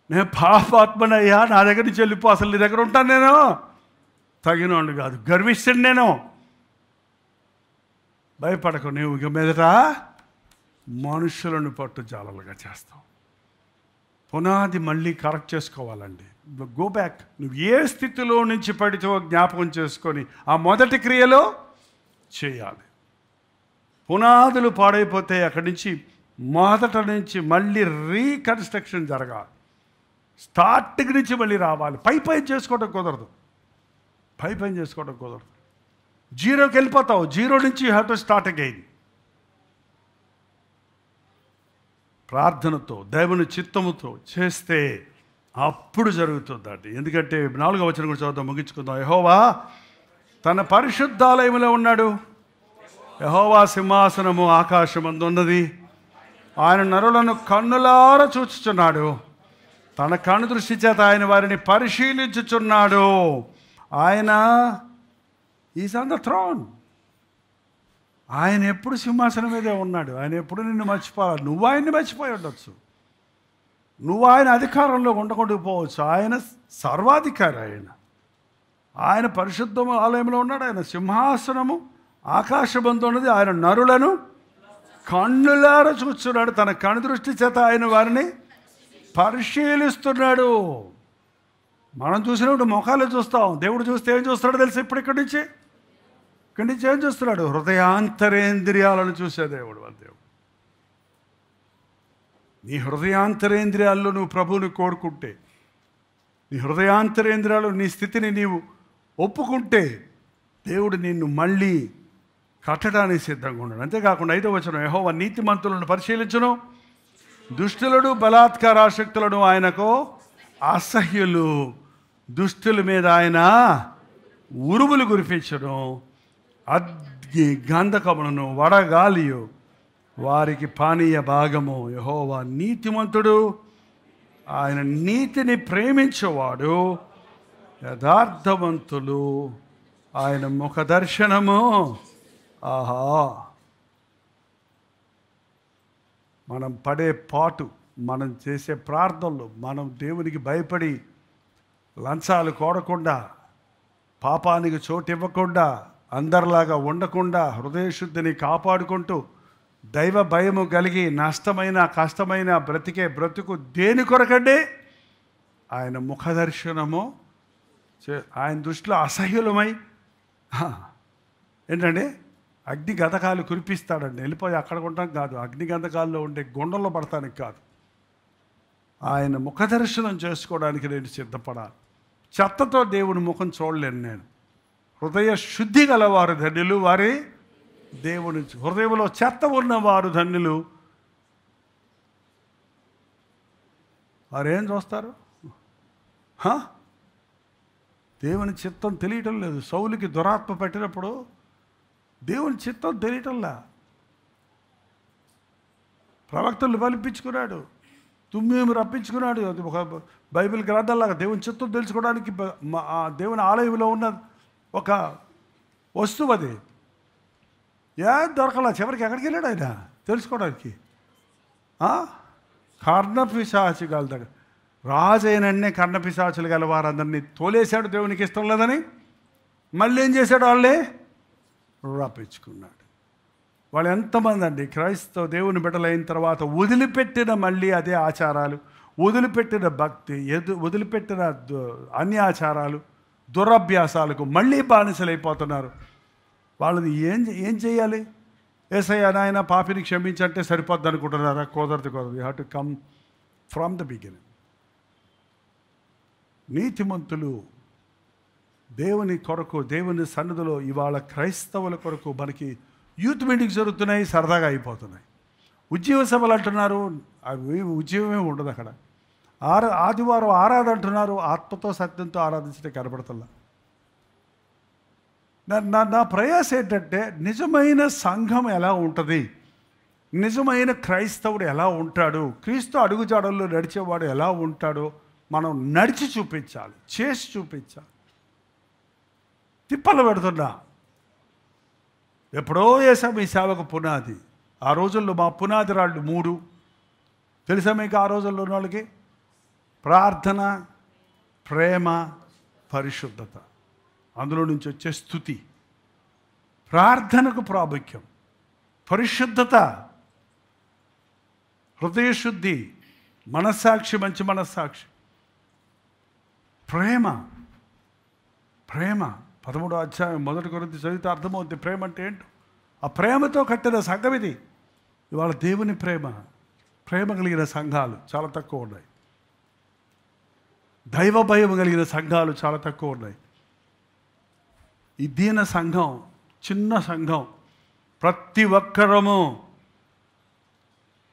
నేను పాపాత్మనయ్యా, నా దగ్గర నుంచి వెళ్ళిపో, అసలు నీ దగ్గర ఉంటాను నేను, తగినోండు కాదు, గర్విస్తాను నేను. భయపడకు, నువ్వు ఇక మీదట మనుషులను పట్టు జాలలుగా చేస్తావు. పునాది మళ్ళీ కరెక్ట్ చేసుకోవాలండి. Go back. నువ్వు ఏ స్థితిలో నుంచి పడితో జ్ఞాపకం చేసుకొని ఆ మొదటి క్రియలో చేయాలి. పునాదులు పాడైపోతే అక్కడి నుంచి మొదట నుంచి మళ్ళీ రీకన్స్ట్రక్షన్ జరగాలి. స్టార్టింగ్ నుంచి మళ్ళీ రావాలి. పై చేసుకోవడం కుదరదు. పై చేసుకోవడం కుదరదు. జీరోకి వెళ్ళిపోతావు. జీరో నుంచి you have to start again. ప్రార్థనతో దేవుని చిత్తముతో చేస్తే అప్పుడు జరుగుతుందండి. ఎందుకంటే 4వ వచనం కూడా చదువుతాం, ముగించుకుందాం. యెహోవా తన పరిశుద్ధాలయములో ఉన్నాడు. యెహోవా సింహాసనము ఆకాశమందు ఉన్నది. ఆయన నరులను కన్నులారా చూచుచున్నాడు. తన కన్ను దృష్టి చేత ఆయన వారిని పరిశీలించుచున్నాడు. ఆయన ఈజ్ ఆన్ ద థ్రోన్. ఆయన ఎప్పుడు సింహాసనం మీదే ఉన్నాడు. ఆయన ఎప్పుడు నిన్ను మర్చిపోవాలి. నువ్వు ఆయన్ని మర్చిపోయి ఉండొచ్చు. నువ్వు ఆయన అధికారంలో ఉండకుండా పోవచ్చు. ఆయన సర్వాధికారి. ఆయన పరిశుద్ధ ఆలయంలో ఉన్నాడు. ఆయన సింహాసనము ఆకాశమందు ఉన్నది. ఆయన నరులను కన్నులారా చూస్తున్నాడు. తన కన్ను దృష్టి చేత ఆయన వారిని పరిశీలిస్తున్నాడు. మనం చూసినప్పుడు ముఖాలు చూస్తాం. దేవుడు చూస్తే ఏం చూస్తున్నాడు తెలుసు? ఇప్పుడు ఇక్కడి నుంచి ఏం చూస్తున్నాడు? హృదయాంతరేంద్రియాలను చూసే దేవుడు. దేవుడు నీ హృదయాంతరేంద్రియాల్లో నువ్వు ప్రభువుని కోరుకుంటే, నీ హృదయాంతరేంద్రియాలు నీ స్థితిని నీవు ఒప్పుకుంటే దేవుడు నిన్ను మళ్ళీ కట్టడానికి సిద్ధంగా ఉన్నాడు. అంతేకాకుండా 5వ వచనం, యెహోవా నీతిమంతులను పరిశీలించును, దుష్టులను బలాత్కారాసక్తులను ఆయనకు అసహ్యులు. దుష్టుల మీద ఆయన ఉరుములు కురిపించడం, అగ్ని గంధకములను వడగాలియు వారికి పానీయ భాగము. యెహోవా నీతిమంతుడు, ఆయన నీతిని ప్రేమించేవాడు. యథార్థవంతులు ఆయన ముఖ దర్శనము. ఆహా, మనం పడే పాటు, మనం చేసే ప్రార్థనలు, మనం దేవునికి భయపడి లంచాలు కోరకుండా, పాపానికి చోటు ఇవ్వకుండా, అందరిలాగా ఉండకుండా, హృదయశుద్ధిని కాపాడుకుంటూ, దైవ భయము కలిగి నష్టమైన కష్టమైన బ్రతికే బ్రతుకు దేని కొరకండి? ఆయన ముఖ దర్శనము. ఆయన దృష్టిలో అసహ్యులమై ఏంటండి అగ్ని గంధకాలు కురిపిస్తాడండి. వెళ్ళిపోయి అక్కడ ఉండడం కాదు, అగ్ని గంధకాల్లో ఉండే గుండంలో పడటానికి కాదు. ఆయన ముఖ దర్శనం చేసుకోవడానికి నేను సిద్ధపడాలి. చెత్తతో దేవుని ముఖం చూడలేను నేను. హృదయ శుద్ధి గలవారు ధన్యులు, వారి దేవుని హృదయంలో చెత్త ఉన్నవారు ధన్యులు. వారేం చూస్తారు? దేవుని చిత్తం తెలియటం లేదు. సౌలుకి దురాత్మ పెట్టినప్పుడు దేవుని చిత్తం తెలియటంలా. ప్రవక్తలు బలిపించుకున్నాడు, తుమ్మేమి రప్పించుకున్నాడు. అది ఒక బైబిల్ గ్రంథంలాగా దేవుని చిత్తం తెలుసుకోవడానికి దేవుని ఆలయంలో ఉన్న ఒక వస్తువు అది. ఏం దొరకలా. చివరికి ఎక్కడికి వెళ్ళాడు ఆయన తెలుసుకోవడానికి? కర్ణపిశాచి గల దగ్గర. రాజు అయినన్నే కర్ణపిశాచులు గల వారందరినీ తోలేశాడు దేవునికి ఇష్టం లేదని. మళ్ళీ ఏం చేశాడు? వాళ్ళే రప్పించుకున్నాడు. వాళ్ళు ఎంతమంది అండి క్రైస్తవ దేవుని బిడ్డలైన తర్వాత వదిలిపెట్టిన మళ్ళీ అదే ఆచారాలు, వదిలిపెట్టిన భక్తి, వదిలిపెట్టిన అన్ని ఆచారాలు, దురభ్యాసాలకు మళ్ళీ బానిసలైపోతున్నారు. వాళ్ళని ఏం చేయాలి? యేసయ్య నాయన పాపిని క్షమించంటే సరిపోద్ది అనుకుంటున్నారా? కుదరదు. You have to come from the beginning. నీతిమంతులు దేవుని కొరకు, దేవుని సన్నిధిలో ఇవాళ క్రైస్తవుల కొరకు మనకి యూత్ మీటింగ్స్ జరుగుతున్నాయి, సరదాగా అయిపోతున్నాయి. ఉద్యోగ సభలు అంటున్నారు, అవి ఉద్యోగమే ఉండదు అక్కడ. ఆదివారం ఆరాధన అంటున్నారు, ఆత్మతో సత్యంతో ఆరాధించడం కనబడుతుందా? నా ప్రయాస ఏంటంటే నిజమైన సంఘం ఎలా ఉంటుంది, నిజమైన క్రైస్తవుడు ఎలా ఉంటాడు, క్రీస్తు అడుగుజాడల్లో నడిచేవాడు ఎలా ఉంటాడో మనం నడిచి చూపించాలి, చేసి చూపించాలి. తిప్పలు పెడుతున్నా, ఎప్పుడో వేసాం ఈ సేవకు పునాది. ఆ రోజుల్లో మా పునాది రాళ్ళు 3 తెలుసా మీకు? ఆ రోజుల్లో ఉన్న వాళ్ళకి ప్రార్థన, ప్రేమ, పరిశుద్ధత. అందులో నుంచి వచ్చే స్తుతి. ప్రార్థనకు ప్రాముఖ్యం, పరిశుద్ధత, హృదయశుద్ధి, మనస్సాక్షి, మంచి మనస్సాక్షి, ప్రేమ. 13వ అధ్యాయం 1 కొరింథీ చదివితే అర్థమవుతుంది ప్రేమ అంటే ఏంటో. ఆ ప్రేమతో కట్టిన సంఘం ఇది. ఇవాళ దేవుని ప్రేమ కలిగిన సంఘాలు చాలా తక్కువ ఉన్నాయి. దైవ భయం కలిగిన సంఘాలు చాలా తక్కువ ఉన్నాయి. ఈ దీన సంఘం, చిన్న సంఘం, ప్రతి ఒక్కరము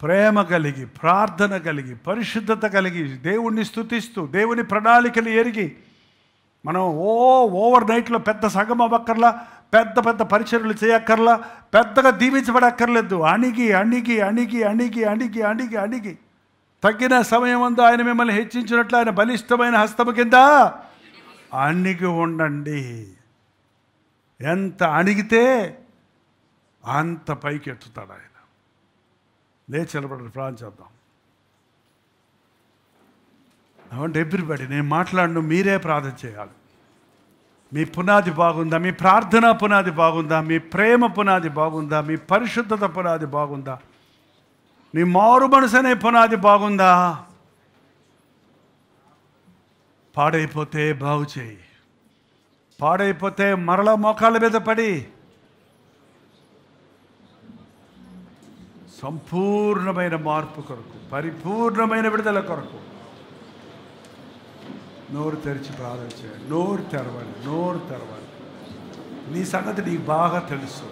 ప్రేమ కలిగి, ప్రార్థన కలిగి, పరిశుద్ధత కలిగి, దేవుణ్ణి స్తుతిస్తూ, దేవుని ప్రణాళికలు ఎరిగి, మనం ఓవర్ నైట్లో పెద్ద సంఘం అవ్వక్కర్లా, పెద్ద పెద్ద పరిచర్యలు చేయక్కర్లా, పెద్దగా దీవించబడక్కర్లేదు. అణిగి అణిగి అణిగి అణిగి అణిగి అణిగి అణిగి తగ్గిన సమయం అందు ఆయన మిమ్మల్ని హెచ్చించినట్లు ఆయన బలిష్టమైన హస్తము కింద అణిగి ఉండండి. ఎంత అణిగితే అంత పైకి ఎత్తుతాడు ఆయన. లేచి నిలబడి ప్రార్థన చేద్దాం. అవంటే ఎవ్రీబడి, నేను మాట్లాడను, మీరే ప్రార్థన చేయాలి. మీ పునాది బాగుందా? మీ ప్రార్థన పునాది బాగుందా? మీ ప్రేమ పునాది బాగుందా? మీ పరిశుద్ధత పునాది బాగుందా? నీ మారు మనసు అనే పునాది బాగుందా? పాడైపోతే బాగు చేయి. పాడైపోతే మరల మోకాళ్ళ మీద పడి సంపూర్ణమైన మార్పు కొరకు, పరిపూర్ణమైన విడుదల కొరకు నోరు తెరిచి ప్రార్థన చేయండి. నోరు తెరవాలి. నీ సంగతి నీకు బాగా తెలుసు.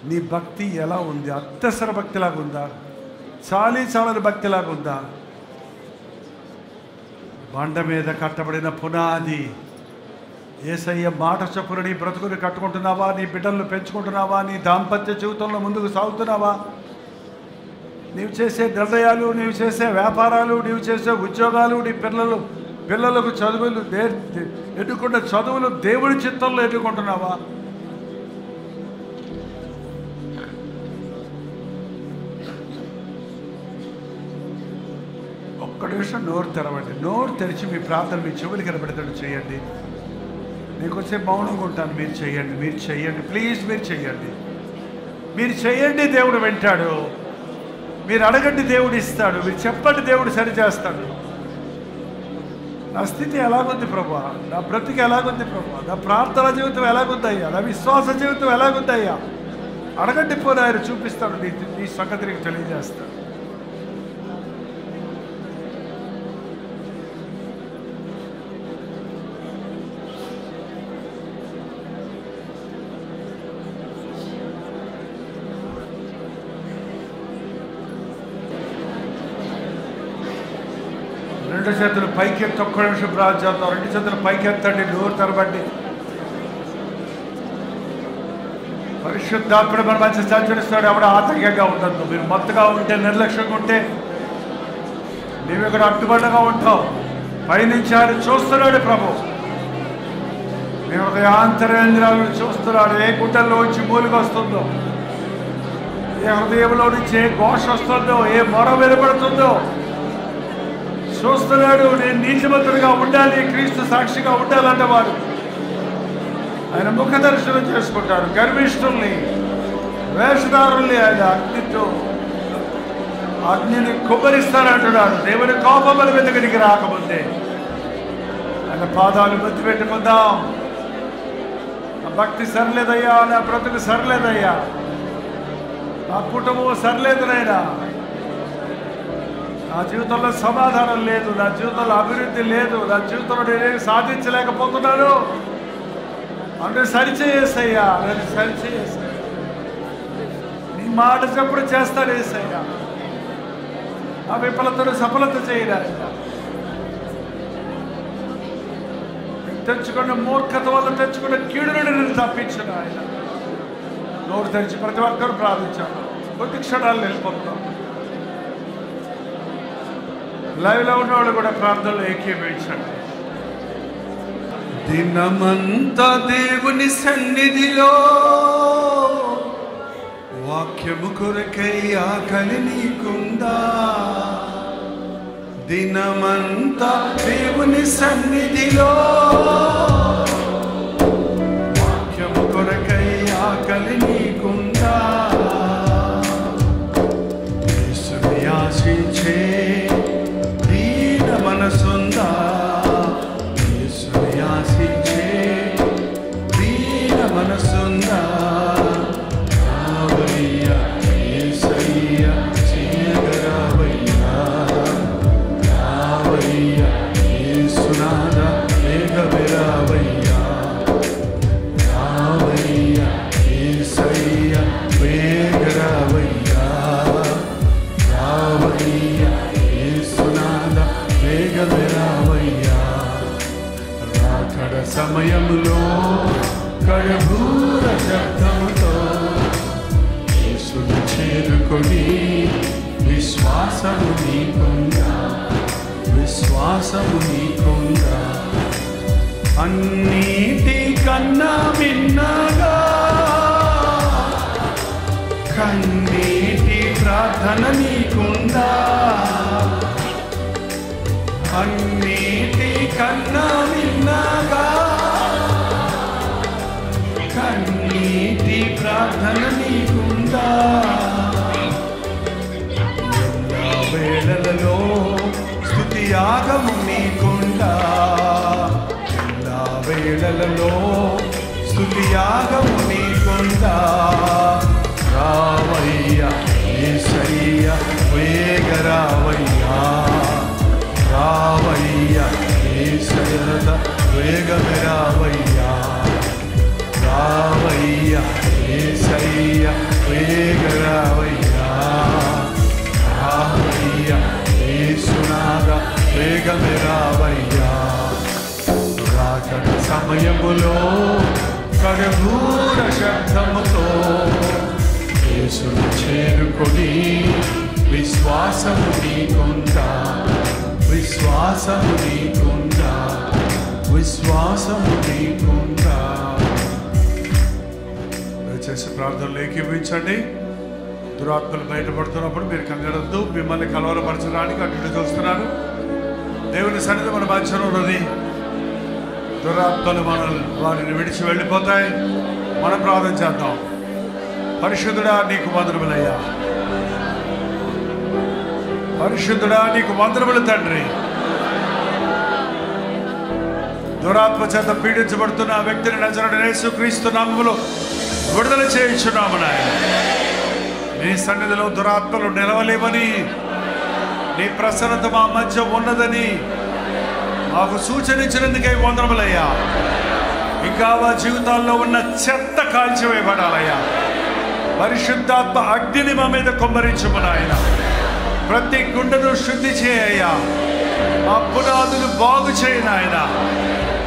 నీ భక్తి ఎలా ఉంది? అత్యవసర భక్తిలాగా ఉందా? చాలని భక్తిలాగా ఉందా? బండ మీద కట్టబడిన పునాది యేసయ్య మాట చొప్పున నీ బ్రతుకుని కట్టుకుంటున్నావా? నీ బిడ్డలను పెంచుకుంటున్నావా? నీ దాంపత్య జీవితంలో ముందుకు సాగుతున్నావా? నీవు చేసే నిర్ణయాలు, నీవు చేసే వ్యాపారాలు, నీవు చేసే ఉద్యోగాలు, నీ పిల్లలకు చదువులు ఎన్నుకున్న చదువులు దేవుడి చిత్తంలో ఎన్నుకుంటున్నావా? ఒక్క నిమిషం నోరు తెరవండి. నోరు తెరిచి మీ ప్రార్థన మీ చెవులు కనబడేటట్టు చేయండి. నేను కొంచెం మౌనంగా ఉంటాను. మీరు చేయండి ప్లీజ్. మీరు చేయండి, దేవుడు వింటాడు. మీరు అడగండి, దేవుడు ఇస్తాడు. మీరు చెప్పండి, దేవుడు సరిచేస్తాడు. నా స్థితి ఎలాగుంది ప్రభా? నా బ్రతికి ఎలాగుంది ప్రభా? నా ప్రార్థన జీవితం ఎలాగుందయ్యా? నా విశ్వాస జీవితం ఎలాగుందయ్యా? అడగండి, పోనీ ఆయన చూపిస్తాడు. నీ సంగతి నీకు తెలియజేస్తాడు. రెండు చేతులు పైకెత్తి ఒక్క నిమిషం ప్రార్థన చేద్దాం. రెండు చేతులు పైకెత్తండి, నోరు తెరవండి. పరిశుద్ధాత్ముడు మన మధ్య సంచరిస్తాడు. ఎవడ ఆతంకంగా ఉండద్దు. మీరు మొత్తగా ఉంటే, నిర్లక్ష్యంగా ఉంటే నీవు ఇక్కడ అడ్డుబండగా ఉంటావు. పైనుంచి ఆయన చూస్తున్నాడు ప్రభు. మీ హృదయాంతరేంద్రాలను చూస్తున్నాడు. ఏ గుండెల్లో వచ్చి మూలికి వస్తుందో, ఏ హృదయంలో నుంచి ఏ ఘోష వస్తుందో, ఏ మొర వెలువడుతుందో చూస్తున్నాడు. నేను నీతిమంతుడిగా ఉండాలి, క్రీస్తు సాక్షిగా ఉండాలన్నవాడు ఆయన ముఖ దర్శనం చేసుకుంటాడు. గర్విష్ఠుల్ని, వేషధారుల్ని ఆయన అగ్నిని కుమ్మరిస్తానంటున్నాడు. దేవుని కోపముల వెనుకడికి రాకముందే ఆయన పాదాలు బతి పెట్టుకుందాం. నా భక్తి సరిలేదయ్యా, నా బ్రతుకు సరిలేదయ్యా, నా కుటుంబం సరిలేదు నాయనా, నా జీవితంలో సమాధానం లేదు, నా జీవితంలో అభివృద్ధి లేదు, నా జీవితంలో నేనేమి సాధించలేకపోతున్నాను. అందరూ సరిచేసయ్యా, నన్ను సరిచేసయ్యా. నీ మాట చెప్పుడు చేస్తాను ఏసయ్యా. ఆ విఫలతను సఫలత చేయడానికి తెచ్చుకున్న మూర్ఖత వల్ల తెచ్చుకున్న కీడు నుండి నేను తప్పించిన ఆయన. నోరు తెరిచి ప్రతి ఒక్కరు ప్రార్థించాను. కొద్ది క్షణాలు వెళ్ళిపోతున్నాం. లైవ్లో ఉన్నవాళ్ళు కూడా ప్రార్థనలో ఏకీభవించండి. దినమంతా దేవుని సన్నిధిలో వాక్యము కొరకై ఆకలి నీకుందా? దినమంతా దేవుని సన్నిధిలో వాక్యము కొరకై ఆకలి నీకుందా? యేసుని ఆశించే దీన మనసుందా? యేసుని ఆశించే దీన మనసుందా? రావయ్యా యేసయ్యా చేయగరావయ్యా, రావయ్యా యేసునాథా వేగవిరావయ్యా, రావయ్యా యేసయ్యా వేగరావయ్యా, రావయ్యా యేసునాథా వేగవిరావయ్యా. రాకడ సమయములో కడబూర శబ్దముతో యేసును చేరుకొని విశ్వాసము నీకుందా? విశ్వాసము నీకుందా? అన్నిటికన్నా మిన్నగా కన్నీటి ప్రార్థన నీకుందా? అన్నిటికన్నా మిన్నగా కన్నీటి ప్రార్థన నీకుందా? എല്ലാ వేళలలో స్తుతి యాగము నీకుందా? എല്ലാ వేళలలో స్తుతి యాగము నీకుందా? రావయ్యా యేసయ్యా వేగరావయ్యా, రావయ్యా యేసయ్యా వేగరావయ్యా, రావయ్యా యేసయ్యా వేగరావయ్యా, రావయ్యా యేసునాథా వేగరావయ్యా. రాకడ సమయములో కడబూర శబ్దముతో యేసును చేరుకొని విశ్వాసము నీకుందా? విశ్వాసము నీకుందా? విశ్వాసము నీకుందా? దయచేసి ప్రార్థనలు ఏకీభవించండి. దురాత్మలు బయటపడుతున్నప్పుడు మీరు కంగారొద్దు. మిమ్మల్ని కలవరపరచడానికి అటు చూస్తున్నారు. దేవుని సన్నిధి మన మధ్యలో ఉన్నది. దురాత్మలు వారిని విడిచి వెళ్ళిపోతాయి. మనం ప్రార్థన చేద్దాం. పరిశుద్ధుడా నీకు వందనములయ్యా, పరిశుద్ధుడా నీకు వందనములు తండ్రి. దురాత్మ చేత పీడించబడుతున్న ఆ వ్యక్తిని నజరేయుడైన యేసుక్రీస్తు నామములో విడుదల చేయించున్నాము నాయన. నీ సన్నిధిలో దురాత్మలు నిలవలేవని, నీ ప్రసన్నత మా మధ్య ఉన్నదని మాకు సూచనించినందుకే వందనములయ్యా. ఇంకా మా జీవితాల్లో ఉన్న చెత్త కాల్చివేయబడాలయ్యా. పరిశుద్ధాత్మ అగ్నిని మా మీద కుమ్మరించుము నాయన. ప్రతి గుండెను శుద్ధి చేయయ్యా. మా పునాదులు బాగు చేయి నాయన.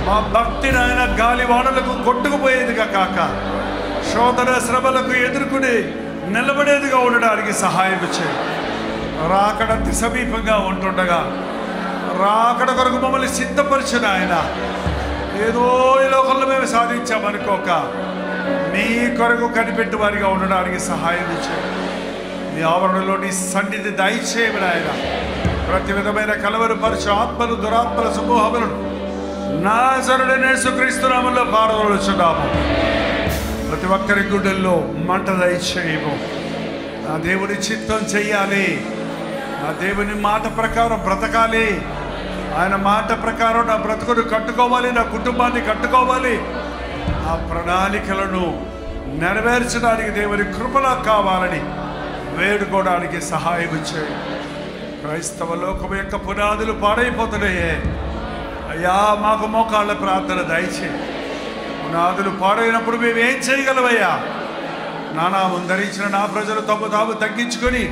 మా భక్తి నాయన గాలి వానలకు కొట్టుకుపోయేదిగా కాక శోధన శ్రమలకు ఎదుర్కొని నిలబడేదిగా ఉండడానికి సహాయం చేయి. రాకడ అతి సమీపంగా ఉంటుండగా రాకడ కొరకు మమ్మల్ని సిద్ధపరిచిన ఆయన. ఏదో ఈ లోకంలో మేము సాధించామనుకోక నీ కొరకు కనిపెట్టు వారిగా ఉండడానికి సహాయం చేయి. నీ ఆవరణలో నీ సన్నిధి దయచేయమని ఆయన. ప్రతి విధమైన కలవరపరచు ఆత్మలు దురాత్మల సమూహములను నాజరేయుడైన యేసుక్రీస్తు నామములో పారదోలుచున్నాము. ప్రతి ఒక్కరి గుండెల్లో మంట దయచేయము. నా దేవుని చిత్తం చెయ్యాలి, నా దేవుని మాట ప్రకారం బ్రతకాలి, ఆయన మాట ప్రకారం నా బ్రతుకును కట్టుకోవాలి, నా కుటుంబాన్ని కట్టుకోవాలి. ఆ ప్రణాళికలను నెరవేర్చడానికి దేవుని కృపలా కావాలని వేడుకోవడానికి సహాయం చేయి. క్రైస్తవ లోకం యొక్క పునాదులు పాడైపోతున్నాయే అయ్యా. మాకు మోకాళ్ళ ప్రార్థన దయచేయి. పునాదులు పాడైనప్పుడు మేము ఏం చేయగలవయ్యా? నానామం ధరించిన నా ప్రజలు తమ తాము తగ్గించుకొని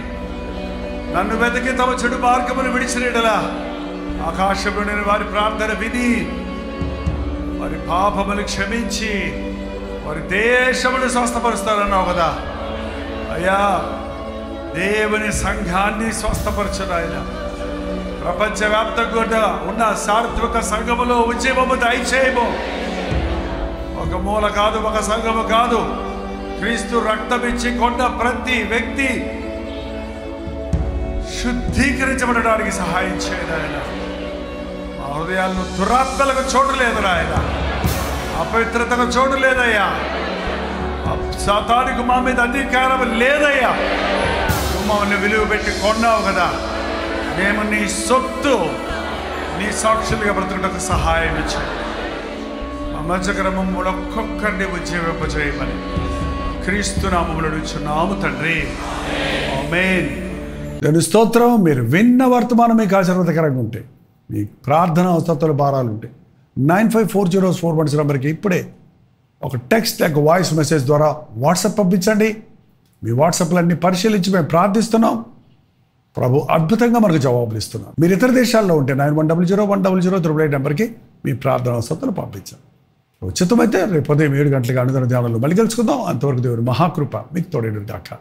నన్ను వెతికి తమ చెడు మార్గమును విడిచినలా ఆకాశంలో నేను వారి ప్రార్థన విని వారి పాపములు క్షమించి వారి దేశమును స్వస్థపరుస్తారన్నావు కదా అయ్యా. దేవుని సంఘాన్ని స్వస్థపరచు నాయన. ప్రపంచవ్యాప్తంగా ఉన్న సార్వత్రిక సంఘములో ఉద్యమము దయచేయము. ఒక మూల కాదు, ఒక సంఘము కాదు, క్రీస్తు రక్తం ఇచ్చి కొన్న ప్రతి వ్యక్తి శుద్ధీకరించబడడానికి సహాయం చేయండి ఆయన. మా హృదయాల్లో దురాత్మలకు చోటు లేదు నాయన, అపవిత్రతకు చోటు లేదయ్యా, సాతానుకు మా మీద అధికారం లేదయ్యా. మమ్మల్ని విలువ పెట్టి కొన్నావు కదా, మేము నీ సొత్తు, నీ సాక్షులుగా బ్రతుకుటకు సహాయం ఇచ్చావు. మా మధ్యక్రమంలో ఒక్కొక్కరిని ఉజ్జీవింపజేయమని క్రీస్తు నామములో అడుగుచున్నాము తండ్రి, ఆమేన్. నేను స్తోత్రం. మీరు విన్న వర్తమానం మీకు ఆశీర్వాదకరంగా ఉంటే, మీ ప్రార్థన అవసరాల భారాలు ఉంటే 954041 నెంబర్కి ఇప్పుడే ఒక టెక్స్ట్ లేక వాయిస్ మెసేజ్ ద్వారా వాట్సాప్ పంపించండి. మీ వాట్సాప్లన్నీ పరిశీలించి మేము ప్రార్థిస్తున్నాం. ప్రభు అద్భుతంగా మనకు జవాబులు ఇస్తున్నాం. మీరు ఇతర దేశాల్లో ఉంటే 91001008 నెంబర్కి మీ ప్రార్థన అవసరాలు పంపించండి. ఉచితమైతే రేపు ఉదయం 7 గంటలకు అనుదిన ధ్యానంలో మళ్ళీ కలుసుకుందాం. అంతవరకు దేవుని మహాకృప మీకు తోడేడు దాకా.